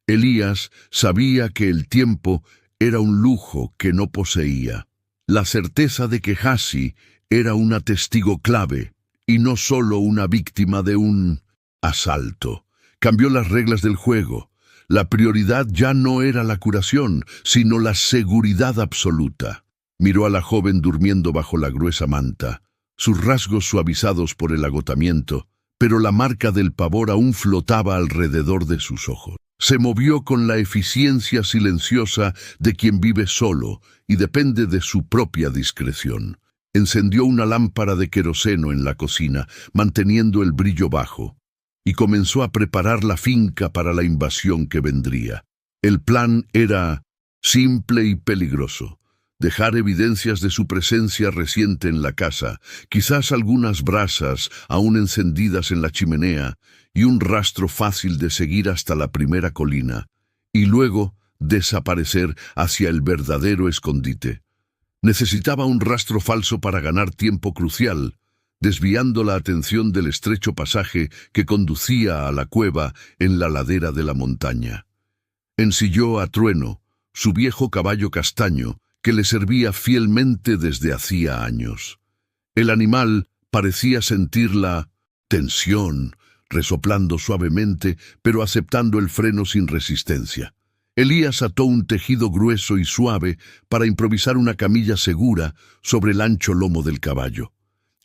Elías sabía que el tiempo era un lujo que no poseía. La certeza de que Jassi era una testigo clave y no solo una víctima de un asalto. Cambió las reglas del juego. La prioridad ya no era la curación, sino la seguridad absoluta. Miró a la joven durmiendo bajo la gruesa manta, sus rasgos suavizados por el agotamiento, pero la marca del pavor aún flotaba alrededor de sus ojos. Se movió con la eficiencia silenciosa de quien vive solo y depende de su propia discreción. Encendió una lámpara de queroseno en la cocina, manteniendo el brillo bajo, y comenzó a preparar la finca para la invasión que vendría. El plan era simple y peligroso. Dejar evidencias de su presencia reciente en la casa, quizás algunas brasas aún encendidas en la chimenea y un rastro fácil de seguir hasta la primera colina, y luego desaparecer hacia el verdadero escondite. Necesitaba un rastro falso para ganar tiempo crucial, desviando la atención del estrecho pasaje que conducía a la cueva en la ladera de la montaña. Ensilló a Trueno, su viejo caballo castaño, que le servía fielmente desde hacía años. El animal parecía sentir la tensión, resoplando suavemente, pero aceptando el freno sin resistencia. Elías ató un tejido grueso y suave para improvisar una camilla segura sobre el ancho lomo del caballo.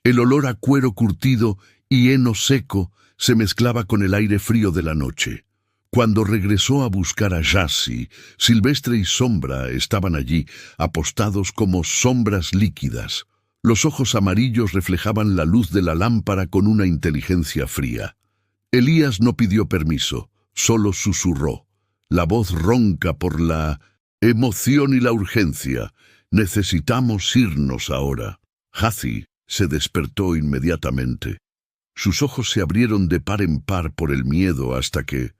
El olor a cuero curtido y heno seco se mezclaba con el aire frío de la noche. Cuando regresó a buscar a Jassi, Silvestre y Sombra estaban allí, apostados como sombras líquidas. Los ojos amarillos reflejaban la luz de la lámpara con una inteligencia fría. Elías no pidió permiso, solo susurró. la voz ronca por la emoción y la urgencia. Necesitamos irnos ahora. Hathi se despertó inmediatamente. Sus ojos se abrieron de par en par por el miedo hasta que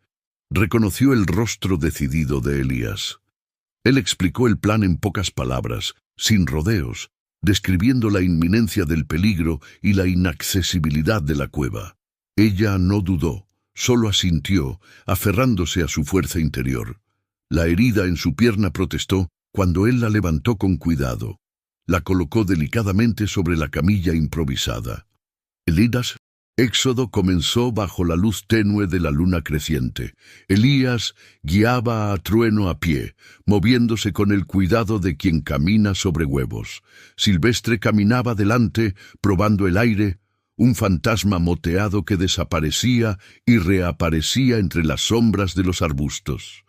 reconoció el rostro decidido de Elías. Él explicó el plan en pocas palabras, sin rodeos, describiendo la inminencia del peligro y la inaccesibilidad de la cueva. Ella no dudó, solo asintió, aferrándose a su fuerza interior. La herida en su pierna protestó cuando él la levantó con cuidado. La colocó delicadamente sobre la camilla improvisada. Elías, Éxodo comenzó bajo la luz tenue de la luna creciente. Elías guiaba a Trueno a pie, moviéndose con el cuidado de quien camina sobre huevos. Silvestre caminaba delante, probando el aire, un fantasma moteado que desaparecía y reaparecía entre las sombras de los arbustos.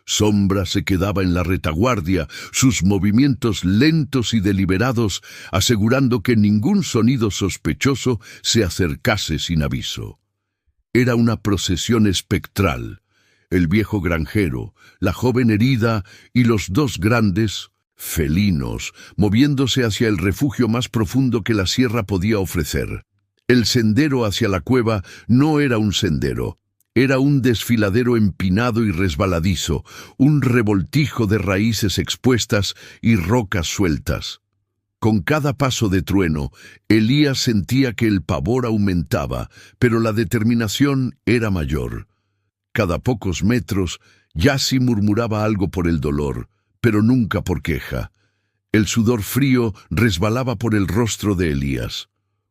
Sombra se quedaba en la retaguardia, sus movimientos lentos y deliberados, asegurando que ningún sonido sospechoso se acercase sin aviso. Era una procesión espectral. El viejo granjero, la joven herida y los dos grandes felinos, moviéndose hacia el refugio más profundo que la sierra podía ofrecer. El sendero hacia la cueva no era un sendero. Era un desfiladero empinado y resbaladizo, un revoltijo de raíces expuestas y rocas sueltas. Con cada paso de Trueno, Elías sentía que el pavor aumentaba, pero la determinación era mayor. Cada pocos metros, Yassi murmuraba algo por el dolor, pero nunca por queja. El sudor frío resbalaba por el rostro de Elías.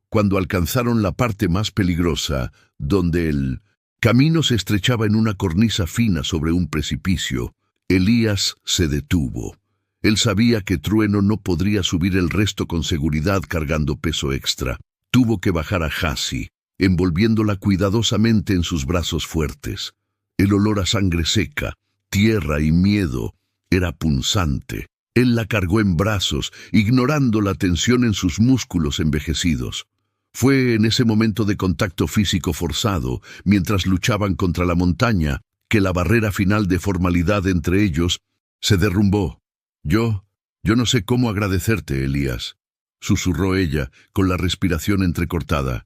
Cuando alcanzaron la parte más peligrosa, donde el camino se estrechaba en una cornisa fina sobre un precipicio, Elías se detuvo. Él sabía que Trueno no podría subir el resto con seguridad cargando peso extra. Tuvo que bajar a Hathi, envolviéndola cuidadosamente en sus brazos fuertes. El olor a sangre seca, tierra y miedo era punzante. Él la cargó en brazos, ignorando la tensión en sus músculos envejecidos. Fue en ese momento de contacto físico forzado, mientras luchaban contra la montaña, que la barrera final de formalidad entre ellos se derrumbó. Yo no sé cómo agradecerte, Elías, susurró ella, con la respiración entrecortada.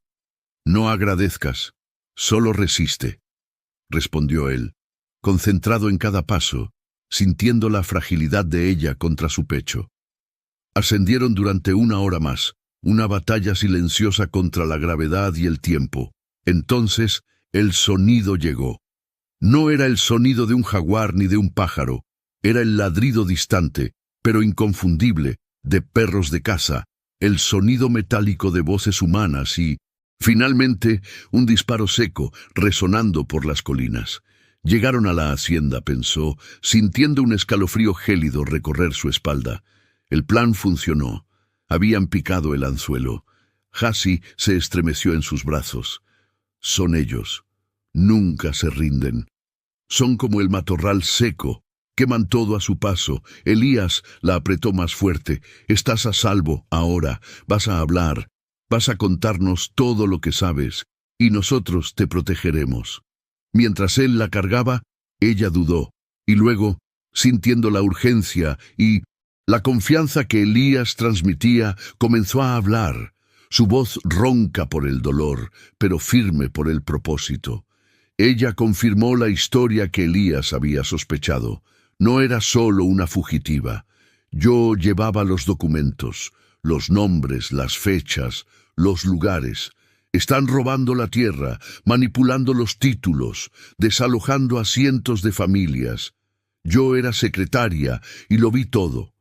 No agradezcas, solo resiste, respondió él, concentrado en cada paso, sintiendo la fragilidad de ella contra su pecho. Ascendieron durante 1 hora más. Una batalla silenciosa contra la gravedad y el tiempo. Entonces, el sonido llegó. No era el sonido de un jaguar ni de un pájaro. Era el ladrido distante, pero inconfundible, de perros de caza, el sonido metálico de voces humanas y, finalmente, un disparo seco, resonando por las colinas. Llegaron a la hacienda, pensó, sintiendo un escalofrío gélido recorrer su espalda. El plan funcionó. Habían picado el anzuelo. Hathi se estremeció en sus brazos. Son ellos. Nunca se rinden. Son como el matorral seco. Queman todo a su paso. Elías la apretó más fuerte. Estás a salvo ahora. Vas a hablar. Vas a contarnos todo lo que sabes. Y nosotros te protegeremos. Mientras él la cargaba, ella dudó. Y luego, sintiendo la urgencia y la confianza que Elías transmitía, comenzó a hablar, su voz ronca por el dolor, pero firme por el propósito. Ella confirmó la historia que Elías había sospechado. No era solo una fugitiva. Yo llevaba los documentos, los nombres, las fechas, los lugares. Están robando la tierra, manipulando los títulos, desalojando a cientos de familias. Yo era secretaria y lo vi todo.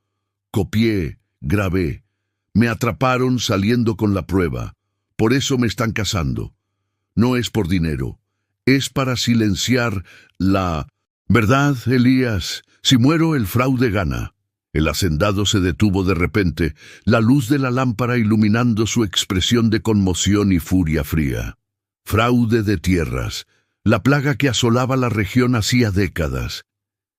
Copié, grabé. Me atraparon saliendo con la prueba. Por eso me están cazando. No es por dinero. Es para silenciar la verdad, Elías. Si muero, el fraude gana. El hacendado se detuvo de repente, la luz de la lámpara iluminando su expresión de conmoción y furia fría. Fraude de tierras, la plaga que asolaba la región hacía décadas.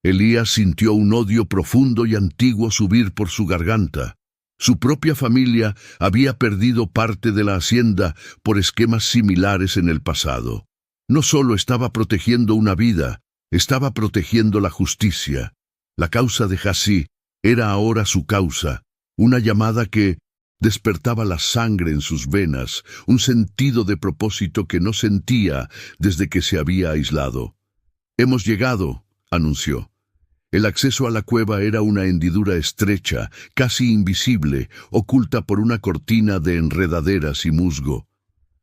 Elías sintió un odio profundo y antiguo subir por su garganta. Su propia familia había perdido parte de la hacienda por esquemas similares en el pasado. No solo estaba protegiendo una vida, Estaba protegiendo la justicia. La causa de Hassi era ahora su causa, una llamada que despertaba la sangre en sus venas, un sentido de propósito que no sentía desde que se había aislado. «Hemos llegado», anunció. El acceso a la cueva era una hendidura estrecha, casi invisible, oculta por una cortina de enredaderas y musgo.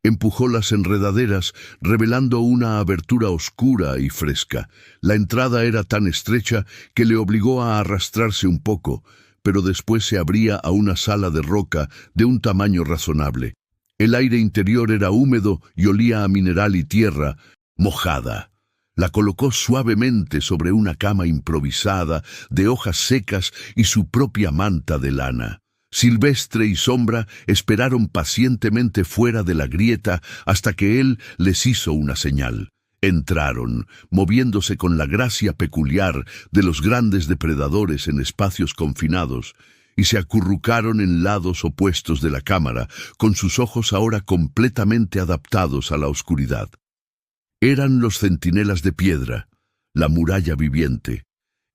Empujó las enredaderas, revelando una abertura oscura y fresca. La entrada era tan estrecha que le obligó a arrastrarse un poco, pero después se abría a una sala de roca de un tamaño razonable. El aire interior era húmedo y olía a mineral y tierra mojada. La colocó suavemente sobre una cama improvisada de hojas secas y su propia manta de lana. Silvestre y Sombra esperaron pacientemente fuera de la grieta hasta que él les hizo una señal. Entraron, moviéndose con la gracia peculiar de los grandes depredadores en espacios confinados, y se acurrucaron en lados opuestos de la cámara, con sus ojos ahora completamente adaptados a la oscuridad. Eran los centinelas de piedra, la muralla viviente.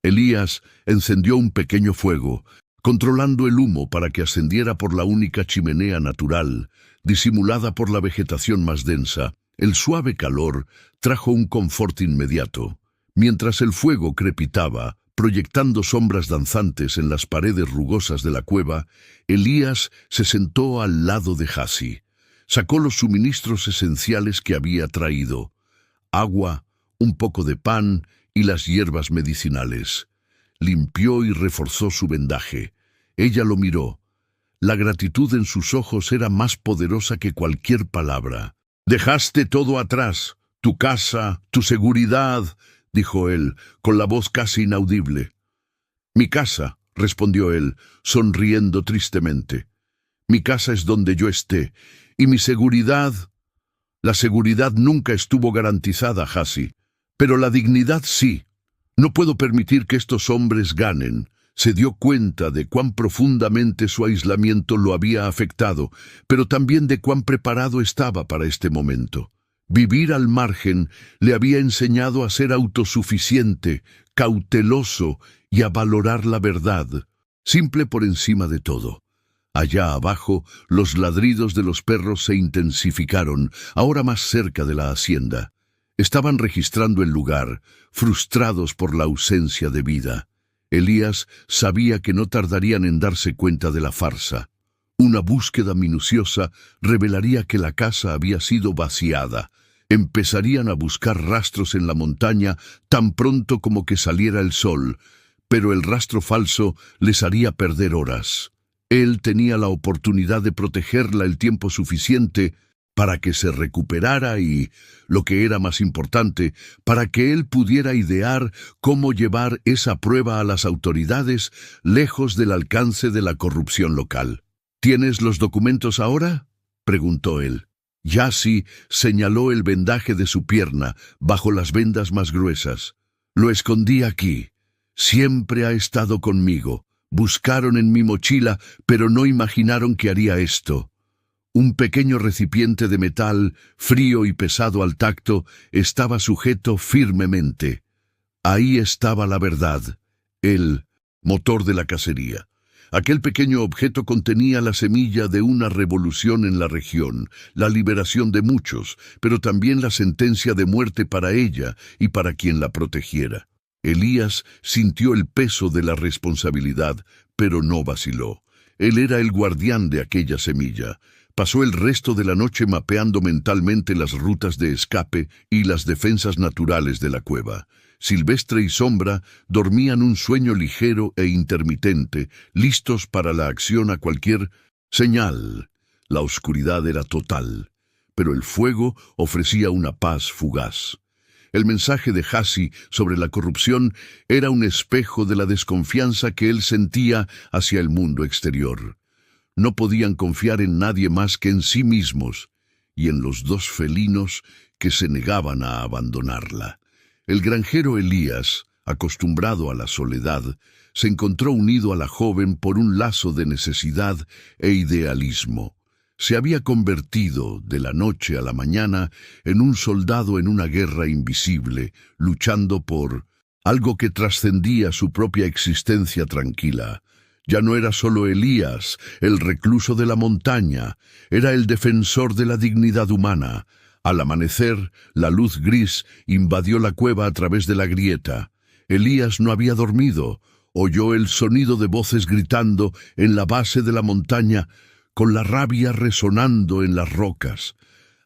Elías encendió un pequeño fuego, controlando el humo para que ascendiera por la única chimenea natural, disimulada por la vegetación más densa. El suave calor trajo un confort inmediato. Mientras el fuego crepitaba, proyectando sombras danzantes en las paredes rugosas de la cueva, Elías se sentó al lado de Hassi. Sacó los suministros esenciales que había traído: agua, un poco de pan y las hierbas medicinales. Limpió y reforzó su vendaje. Ella lo miró. La gratitud en sus ojos era más poderosa que cualquier palabra. «Dejaste todo atrás, tu casa, tu seguridad», dijo él, con la voz casi inaudible. «Mi casa», respondió él, sonriendo tristemente. «Mi casa es donde yo esté, y mi seguridad...» «La seguridad nunca estuvo garantizada, Hassi, pero la dignidad sí. No puedo permitir que estos hombres ganen». Se dio cuenta de cuán profundamente su aislamiento lo había afectado, pero también de cuán preparado estaba para este momento. Vivir al margen le había enseñado a ser autosuficiente, cauteloso y a valorar la verdad, simple por encima de todo. Allá abajo, los ladridos de los perros se intensificaron, ahora más cerca de la hacienda. Estaban registrando el lugar, frustrados por la ausencia de vida. Elías sabía que no tardarían en darse cuenta de la farsa. Una búsqueda minuciosa revelaría que la casa había sido vaciada. Empezarían a buscar rastros en la montaña tan pronto como que saliera el sol, pero el rastro falso les haría perder horas. Él tenía la oportunidad de protegerla el tiempo suficiente para que se recuperara y, lo que era más importante, para que él pudiera idear cómo llevar esa prueba a las autoridades lejos del alcance de la corrupción local. «¿Tienes los documentos ahora?», preguntó él. Yassi señaló el vendaje de su pierna bajo las vendas más gruesas. «Lo escondí aquí. Siempre ha estado conmigo. Buscaron en mi mochila, pero no imaginaron que haría esto». Un pequeño recipiente de metal, frío y pesado al tacto, estaba sujeto firmemente. Ahí estaba la verdad, el motor de la cacería. Aquel pequeño objeto contenía la semilla de una revolución en la región, la liberación de muchos, pero también la sentencia de muerte para ella y para quien la protegiera. Elías sintió el peso de la responsabilidad, pero no vaciló. Él era el guardián de aquella semilla. Pasó el resto de la noche mapeando mentalmente las rutas de escape y las defensas naturales de la cueva. Silvestre y Sombra dormían un sueño ligero e intermitente, listos para la acción a cualquier señal. La oscuridad era total, pero el fuego ofrecía una paz fugaz. El mensaje de Hassi sobre la corrupción era un espejo de la desconfianza que él sentía hacia el mundo exterior. No podían confiar en nadie más que en sí mismos y en los dos felinos que se negaban a abandonarla. El granjero Elías, acostumbrado a la soledad, se encontró unido a la joven por un lazo de necesidad e idealismo. Se había convertido, de la noche a la mañana, en un soldado en una guerra invisible, luchando por algo que trascendía su propia existencia tranquila. Ya no era solo Elías, el recluso de la montaña, era el defensor de la dignidad humana. Al amanecer, la luz gris invadió la cueva a través de la grieta. Elías no había dormido. Oyó el sonido de voces gritando en la base de la montaña, con la rabia resonando en las rocas.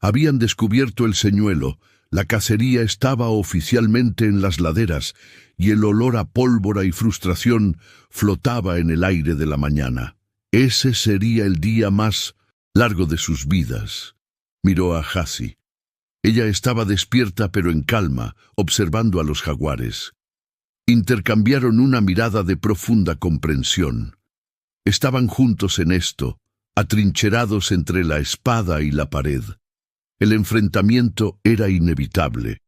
Habían descubierto el señuelo, la cacería estaba oficialmente en las laderas, y el olor a pólvora y frustración flotaba en el aire de la mañana. Ese sería el día más largo de sus vidas. Miró a Hassi. Ella estaba despierta pero en calma, observando a los jaguares. Intercambiaron una mirada de profunda comprensión. Estaban juntos en esto, atrincherados entre la espada y la pared. El enfrentamiento era inevitable.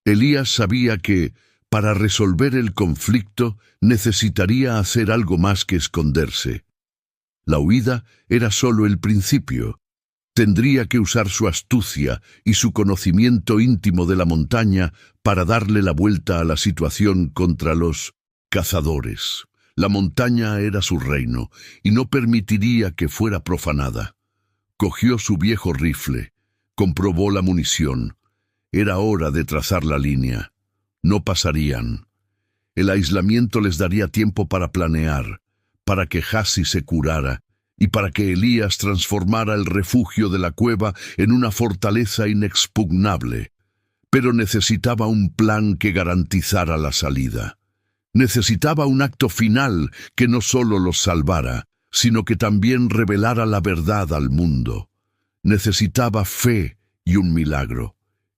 Elías sabía que, para resolver el conflicto, necesitaría hacer algo más que esconderse. La huida era solo el principio. Tendría que usar su astucia y su conocimiento íntimo de la montaña para darle la vuelta a la situación contra los cazadores. La montaña era su reino y no permitiría que fuera profanada. Cogió su viejo rifle, comprobó la munición. Era hora de trazar la línea. No pasarían. El aislamiento les daría tiempo para planear, para que Hassi se curara y para que Elías transformara el refugio de la cueva en una fortaleza inexpugnable. Pero necesitaba un plan que garantizara la salida. Necesitaba un acto final que no solo los salvara, sino que también revelara la verdad al mundo. Necesitaba fe y un milagro,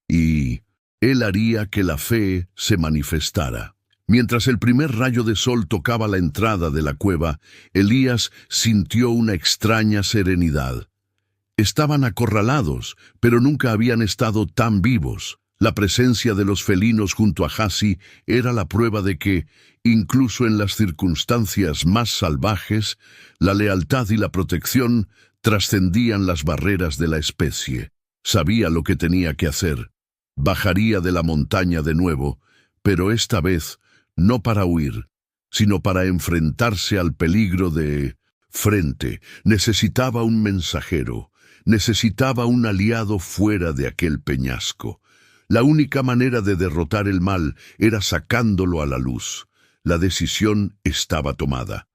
y él haría que la fe se manifestara. Mientras el primer rayo de sol tocaba la entrada de la cueva, Elías sintió una extraña serenidad. Estaban acorralados, pero nunca habían estado tan vivos. La presencia de los felinos junto a Hassi era la prueba de que, incluso en las circunstancias más salvajes, la lealtad y la protección trascendían las barreras de la especie. Sabía lo que tenía que hacer. Bajaría de la montaña de nuevo, pero esta vez no para huir, sino para enfrentarse al peligro de frente. Necesitaba un mensajero, necesitaba un aliado fuera de aquel peñasco. La única manera de derrotar el mal era sacándolo a la luz. La decisión estaba tomada.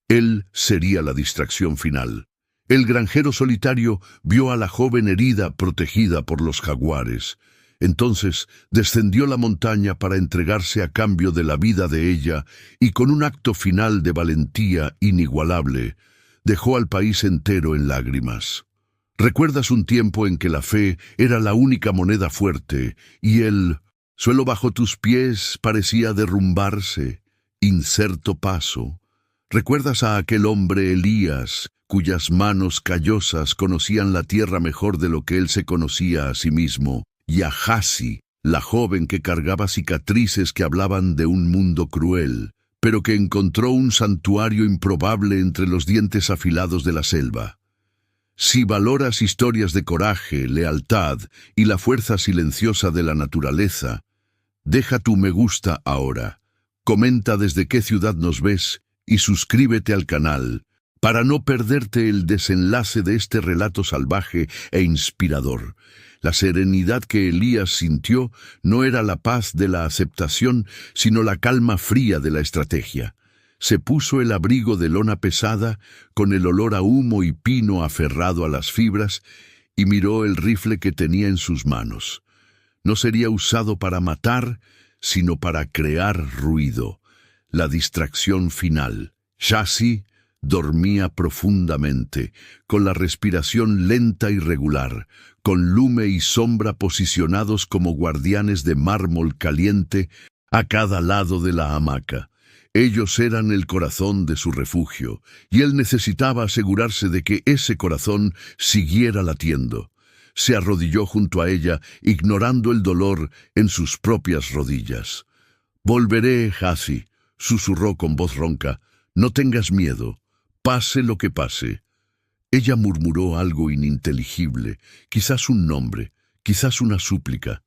Él sería la distracción final. El granjero solitario vio a la joven herida protegida por los jaguares. Entonces descendió la montaña para entregarse a cambio de la vida de ella y con un acto final de valentía inigualable, dejó al país entero en lágrimas. ¿Recuerdas un tiempo en que la fe era la única moneda fuerte y el suelo bajo tus pies parecía derrumbarse? Incerto paso. ¿Recuerdas a aquel hombre Elías, cuyas manos callosas conocían la tierra mejor de lo que él se conocía a sí mismo? Y a Hassi, la joven que cargaba cicatrices que hablaban de un mundo cruel, pero que encontró un santuario improbable entre los dientes afilados de la selva. Si valoras historias de coraje, lealtad y la fuerza silenciosa de la naturaleza, deja tu me gusta ahora, comenta desde qué ciudad nos ves y suscríbete al canal para no perderte el desenlace de este relato salvaje e inspirador. La serenidad que Elías sintió no era la paz de la aceptación, sino la calma fría de la estrategia. Se puso el abrigo de lona pesada, con el olor a humo y pino aferrado a las fibras, y miró el rifle que tenía en sus manos. No sería usado para matar, sino para crear ruido, la distracción final. Hassi dormía profundamente, con la respiración lenta y regular, con lume y sombra posicionados como guardianes de mármol caliente a cada lado de la hamaca. Ellos eran el corazón de su refugio, y él necesitaba asegurarse de que ese corazón siguiera latiendo. Se arrodilló junto a ella, ignorando el dolor en sus propias rodillas. «Volveré, Hassi», susurró con voz ronca. «No tengas miedo, pase lo que pase». Ella murmuró algo ininteligible, quizás un nombre, quizás una súplica.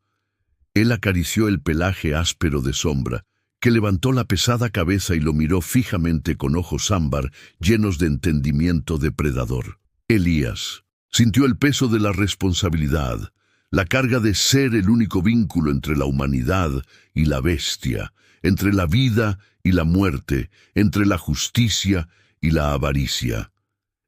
Él acarició el pelaje áspero de Sombra, que levantó la pesada cabeza y lo miró fijamente con ojos ámbar llenos de entendimiento depredador. Elías sintió el peso de la responsabilidad, la carga de ser el único vínculo entre la humanidad y la bestia, entre la vida y la muerte, entre la justicia y la avaricia.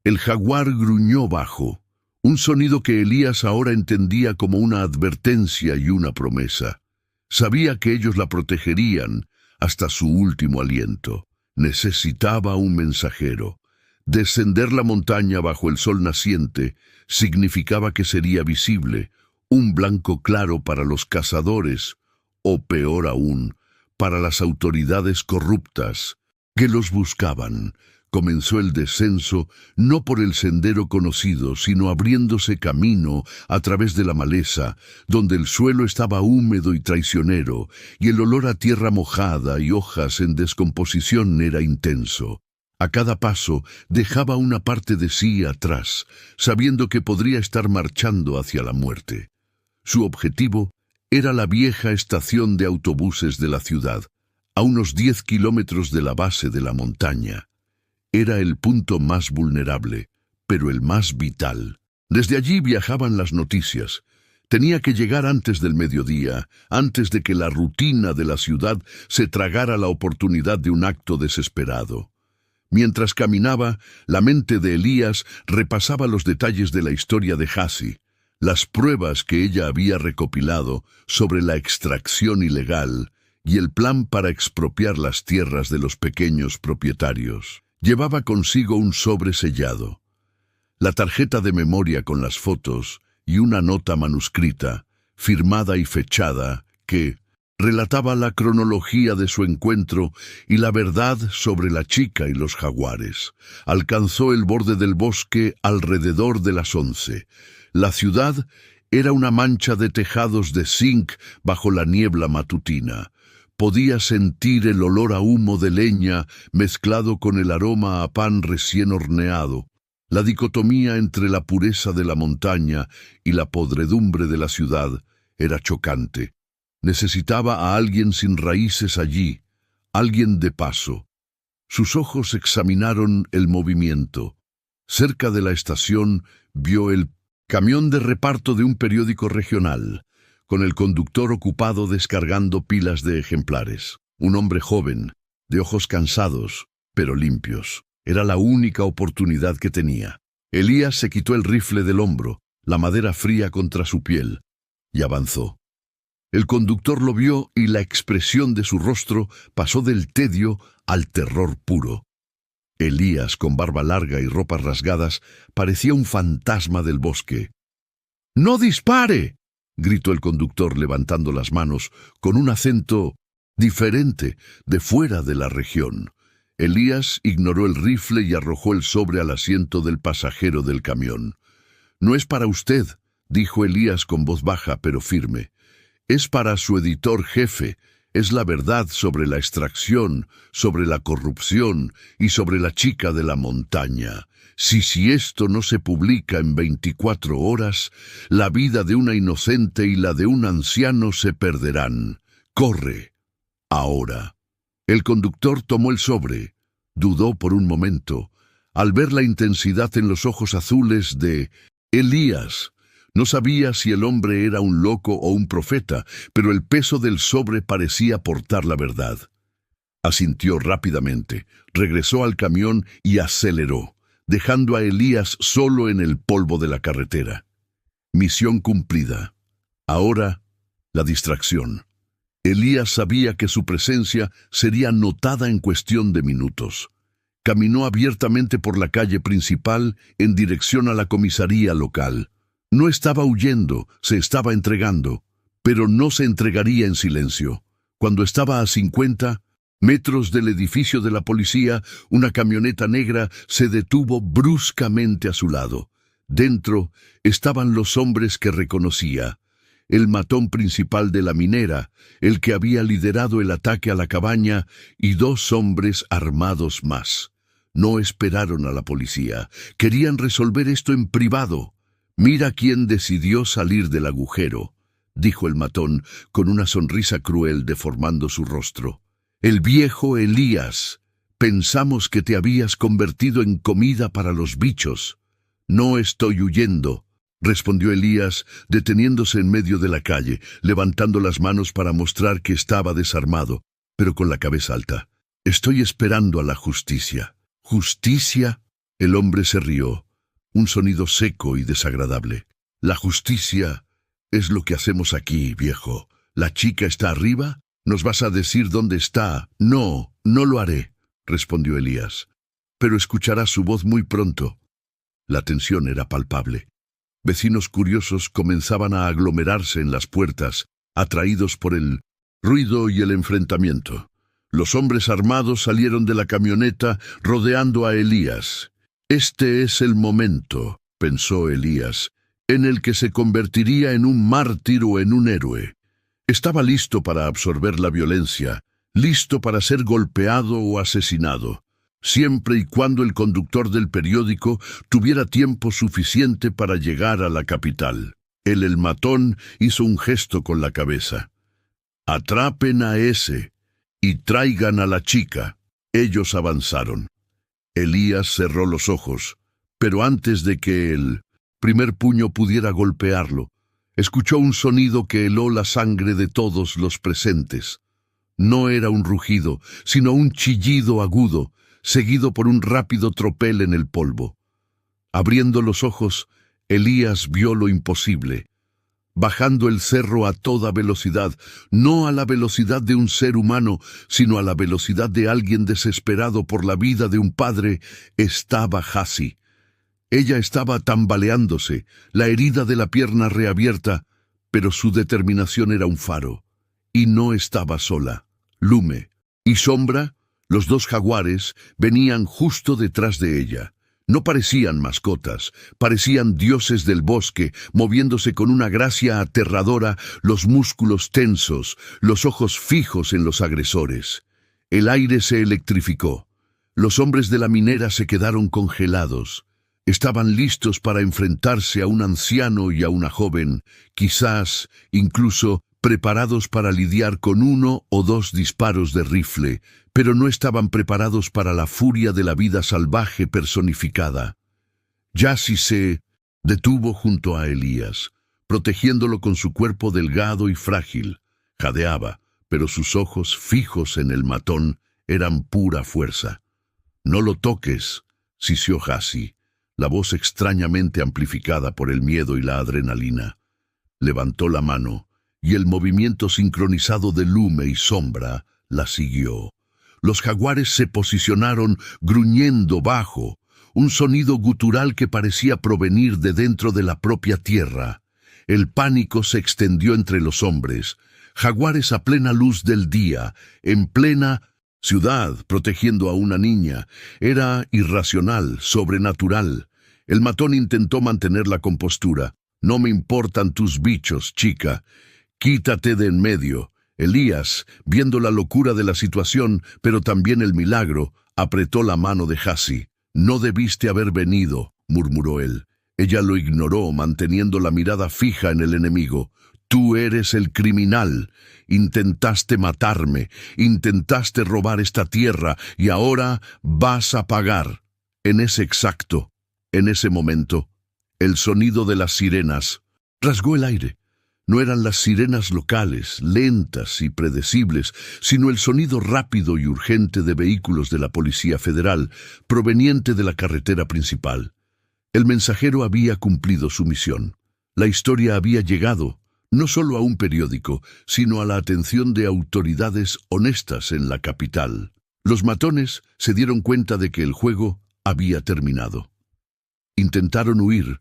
El jaguar gruñó bajo, un sonido que Elías ahora entendía como una advertencia y una promesa. Sabía que ellos la protegerían hasta su último aliento. Necesitaba un mensajero. Descender la montaña bajo el sol naciente significaba que sería visible, un blanco claro para los cazadores, o peor aún, para las autoridades corruptas que los buscaban. Comenzó el descenso no por el sendero conocido, sino abriéndose camino a través de la maleza, donde el suelo estaba húmedo y traicionero, y el olor a tierra mojada y hojas en descomposición era intenso. A cada paso dejaba una parte de sí atrás, sabiendo que podría estar marchando hacia la muerte. Su objetivo era la vieja estación de autobuses de la ciudad, a unos 10 kilómetros de la base de la montaña. Era el punto más vulnerable, pero el más vital. Desde allí viajaban las noticias. Tenía que llegar antes del mediodía, antes de que la rutina de la ciudad se tragara la oportunidad de un acto desesperado. Mientras caminaba, la mente de Elías repasaba los detalles de la historia de Jassy, las pruebas que ella había recopilado sobre la extracción ilegal y el plan para expropiar las tierras de los pequeños propietarios. Llevaba consigo un sobre sellado, la tarjeta de memoria con las fotos y una nota manuscrita, firmada y fechada, que relataba la cronología de su encuentro y la verdad sobre la chica y los jaguares. Alcanzó el borde del bosque alrededor de las 11. La ciudad era una mancha de tejados de zinc bajo la niebla matutina. Podía sentir el olor a humo de leña mezclado con el aroma a pan recién horneado. La dicotomía entre la pureza de la montaña y la podredumbre de la ciudad era chocante. Necesitaba a alguien sin raíces allí, alguien de paso. Sus ojos examinaron el movimiento. Cerca de la estación vio el camión de reparto de un periódico regional, con el conductor ocupado descargando pilas de ejemplares. Un hombre joven, de ojos cansados, pero limpios. Era la única oportunidad que tenía. Elías se quitó el rifle del hombro, la madera fría contra su piel, y avanzó. El conductor lo vio y la expresión de su rostro pasó del tedio al terror puro. Elías, con barba larga y ropas rasgadas, parecía un fantasma del bosque. «¡No dispare!», gritó el conductor levantando las manos con un acento diferente de fuera de la región. Elías ignoró el rifle y arrojó el sobre al asiento del pasajero del camión. «No es para usted», dijo Elías con voz baja pero firme. «Es para su editor jefe. Es la verdad sobre la extracción, sobre la corrupción y sobre la chica de la montaña. Si esto no se publica en 24 horas, la vida de una inocente y la de un anciano se perderán. Corre. Ahora». El conductor tomó el sobre. Dudó por un momento, al ver la intensidad en los ojos azules de Elías. No sabía si el hombre era un loco o un profeta, pero el peso del sobre parecía portar la verdad. Asintió rápidamente, regresó al camión y aceleró, dejando a Elías solo en el polvo de la carretera. Misión cumplida. Ahora, la distracción. Elías sabía que su presencia sería notada en cuestión de minutos. Caminó abiertamente por la calle principal en dirección a la comisaría local. No estaba huyendo, se estaba entregando, pero no se entregaría en silencio. Cuando estaba a 50 metros del edificio de la policía, una camioneta negra se detuvo bruscamente a su lado. Dentro estaban los hombres que reconocía. El matón principal de la minera, el que había liderado el ataque a la cabaña, y 2 hombres armados más. No esperaron a la policía. Querían resolver esto en privado. «Mira quién decidió salir del agujero», dijo el matón, con una sonrisa cruel deformando su rostro. «El viejo Elías. Pensamos que te habías convertido en comida para los bichos». «No estoy huyendo», respondió Elías, deteniéndose en medio de la calle, levantando las manos para mostrar que estaba desarmado, pero con la cabeza alta. «Estoy esperando a la justicia». «¿Justicia?». El hombre se rió, un sonido seco y desagradable. «La justicia es lo que hacemos aquí, viejo. ¿La chica está arriba? ¿Nos vas a decir dónde está?» «No, no lo haré», respondió Elías. «Pero escucharás su voz muy pronto». La tensión era palpable. Vecinos curiosos comenzaban a aglomerarse en las puertas, atraídos por el ruido y el enfrentamiento. Los hombres armados salieron de la camioneta rodeando a Elías. «Este es el momento», pensó Elías, «en el que se convertiría en un mártir o en un héroe». Estaba listo para absorber la violencia, listo para ser golpeado o asesinado, siempre y cuando el conductor del periódico tuviera tiempo suficiente para llegar a la capital. El matón hizo un gesto con la cabeza. «Atrapen a ese y traigan a la chica». Ellos avanzaron. Elías cerró los ojos, pero antes de que el primer puño pudiera golpearlo, escuchó un sonido que heló la sangre de todos los presentes. No era un rugido, sino un chillido agudo, seguido por un rápido tropel en el polvo. Abriendo los ojos, Elías vio lo imposible. Bajando el cerro a toda velocidad, no a la velocidad de un ser humano, sino a la velocidad de alguien desesperado por la vida de un padre, estaba Jassi. Ella estaba tambaleándose, la herida de la pierna reabierta, pero su determinación era un faro. Y no estaba sola. Lume y Sombra, los dos jaguares, venían justo detrás de ella. No parecían mascotas, parecían dioses del bosque, moviéndose con una gracia aterradora, los músculos tensos, los ojos fijos en los agresores. El aire se electrificó. Los hombres de la minera se quedaron congelados. Estaban listos para enfrentarse a un anciano y a una joven, quizás, incluso, preparados para lidiar con 1 o 2 disparos de rifle, pero no estaban preparados para la furia de la vida salvaje personificada. Jassi se detuvo junto a Elías, protegiéndolo con su cuerpo delgado y frágil. Jadeaba, pero sus ojos fijos en el matón eran pura fuerza. «No lo toques», sisió Jassi, la voz extrañamente amplificada por el miedo y la adrenalina. Levantó la mano, y el movimiento sincronizado de Lume y Sombra la siguió. Los jaguares se posicionaron gruñendo bajo, un sonido gutural que parecía provenir de dentro de la propia tierra. El pánico se extendió entre los hombres. Jaguares a plena luz del día, en plena ciudad, protegiendo a una niña. Era irracional, sobrenatural. El matón intentó mantener la compostura. «No me importan tus bichos, chica. Quítate de en medio». Elías, viendo la locura de la situación, pero también el milagro, apretó la mano de Jassi. «No debiste haber venido», murmuró él. Ella lo ignoró, manteniendo la mirada fija en el enemigo. «Tú eres el criminal. Intentaste matarme, intentaste robar esta tierra, y ahora vas a pagar». En ese momento, el sonido de las sirenas rasgó el aire. No eran las sirenas locales, lentas y predecibles, sino el sonido rápido y urgente de vehículos de la Policía Federal, proveniente de la carretera principal. El mensajero había cumplido su misión. La historia había llegado, no solo a un periódico, sino a la atención de autoridades honestas en la capital. Los matones se dieron cuenta de que el juego había terminado. Intentaron huir,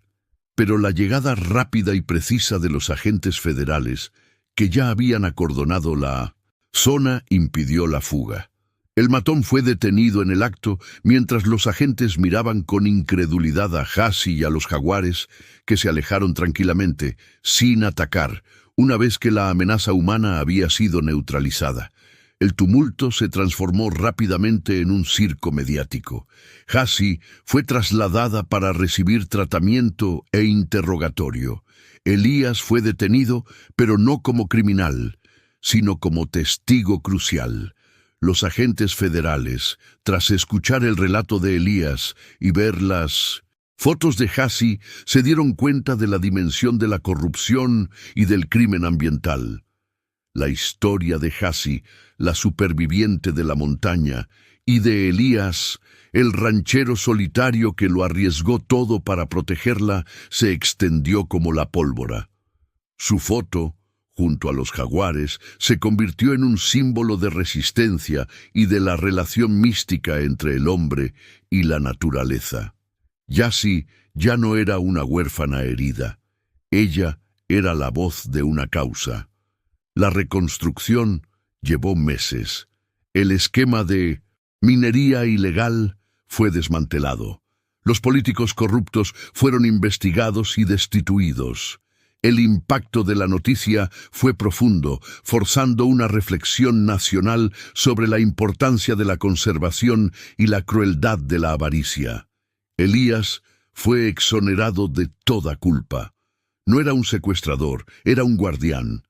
pero la llegada rápida y precisa de los agentes federales, que ya habían acordonado la zona, impidió la fuga. El matón fue detenido en el acto, mientras los agentes miraban con incredulidad a Jassi y a los jaguares, que se alejaron tranquilamente, sin atacar, una vez que la amenaza humana había sido neutralizada. El tumulto se transformó rápidamente en un circo mediático. Hassie fue trasladada para recibir tratamiento e interrogatorio. Elías fue detenido, pero no como criminal, sino como testigo crucial. Los agentes federales, tras escuchar el relato de Elías y ver las fotos de Hassie, se dieron cuenta de la dimensión de la corrupción y del crimen ambiental. La historia de Hassie, la superviviente de la montaña, y de Elías, el ranchero solitario que lo arriesgó todo para protegerla, se extendió como la pólvora. Su foto, junto a los jaguares, se convirtió en un símbolo de resistencia y de la relación mística entre el hombre y la naturaleza. Hassie ya no era una huérfana herida. Ella era la voz de una causa. La reconstrucción llevó meses. El esquema de minería ilegal fue desmantelado. Los políticos corruptos fueron investigados y destituidos. El impacto de la noticia fue profundo, forzando una reflexión nacional sobre la importancia de la conservación y la crueldad de la avaricia. Elías fue exonerado de toda culpa. No era un secuestrador, era un guardián.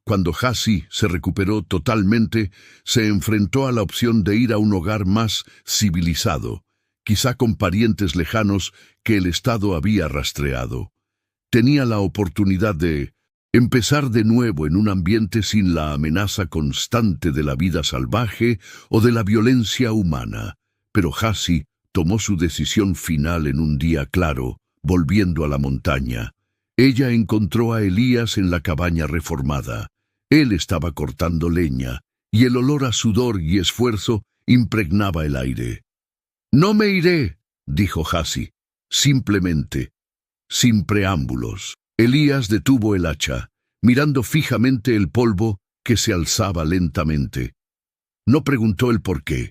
Cuando Hassie se recuperó totalmente, se enfrentó a la opción de ir a un hogar más civilizado, quizá con parientes lejanos que el Estado había rastreado. Tenía la oportunidad de empezar de nuevo en un ambiente sin la amenaza constante de la vida salvaje o de la violencia humana. Pero Hassie tomó su decisión final en un día claro, volviendo a la montaña. Ella encontró a Elías en la cabaña reformada. Él estaba cortando leña, y el olor a sudor y esfuerzo impregnaba el aire. «No me iré», dijo Hassie, simplemente, sin preámbulos. Elías detuvo el hacha, mirando fijamente el polvo que se alzaba lentamente. No preguntó el por qué.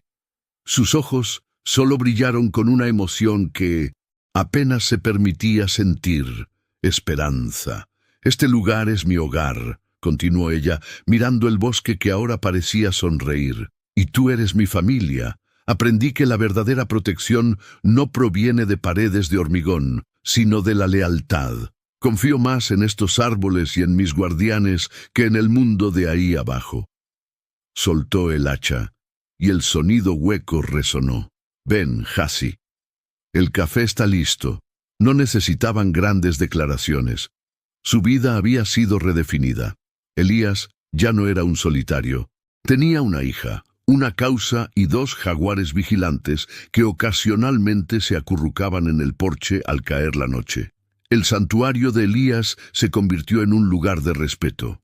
Sus ojos solo brillaron con una emoción que apenas se permitía sentir: esperanza. «Este lugar es mi hogar», continuó ella, mirando el bosque que ahora parecía sonreír. «Y tú eres mi familia. Aprendí que la verdadera protección no proviene de paredes de hormigón, sino de la lealtad. Confío más en estos árboles y en mis guardianes que en el mundo de ahí abajo». Soltó el hacha, y el sonido hueco resonó. «Ven, Hassie. El café está listo». No necesitaban grandes declaraciones. Su vida había sido redefinida. Elías ya no era un solitario. Tenía una hija, una causa y 2 jaguares vigilantes que ocasionalmente se acurrucaban en el porche al caer la noche. El santuario de Elías se convirtió en un lugar de respeto.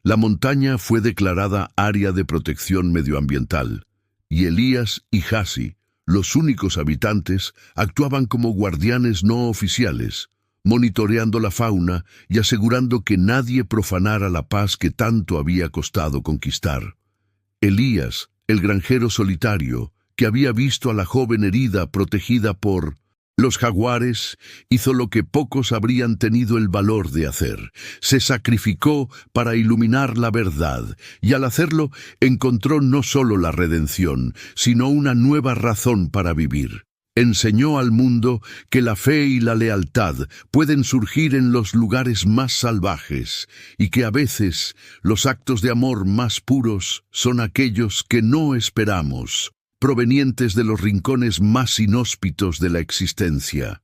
La montaña fue declarada área de protección medioambiental, y Elías y Hassie, los únicos habitantes, actuaban como guardianes no oficiales, monitoreando la fauna y asegurando que nadie profanara la paz que tanto había costado conquistar. Elías, el granjero solitario, que había visto a la joven herida protegida por los jaguares, hizo lo que pocos habrían tenido el valor de hacer. Se sacrificó para iluminar la verdad, y al hacerlo encontró no solo la redención, sino una nueva razón para vivir. Enseñó al mundo que la fe y la lealtad pueden surgir en los lugares más salvajes, y que a veces los actos de amor más puros son aquellos que no esperamos, provenientes de los rincones más inhóspitos de la existencia.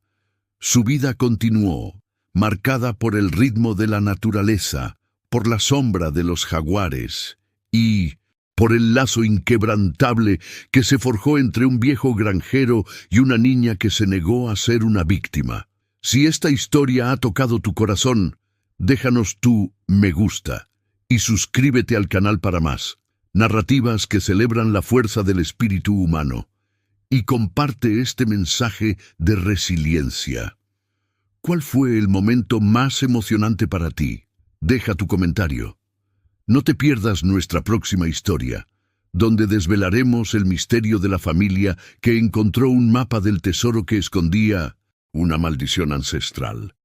Su vida continuó, marcada por el ritmo de la naturaleza, por la sombra de los jaguares y por el lazo inquebrantable que se forjó entre un viejo granjero y una niña que se negó a ser una víctima. Si esta historia ha tocado tu corazón, déjanos tu me gusta y suscríbete al canal para más narrativas que celebran la fuerza del espíritu humano, y comparte este mensaje de resiliencia. ¿Cuál fue el momento más emocionante para ti? Deja tu comentario. No te pierdas nuestra próxima historia, donde desvelaremos el misterio de la familia que encontró un mapa del tesoro que escondía una maldición ancestral.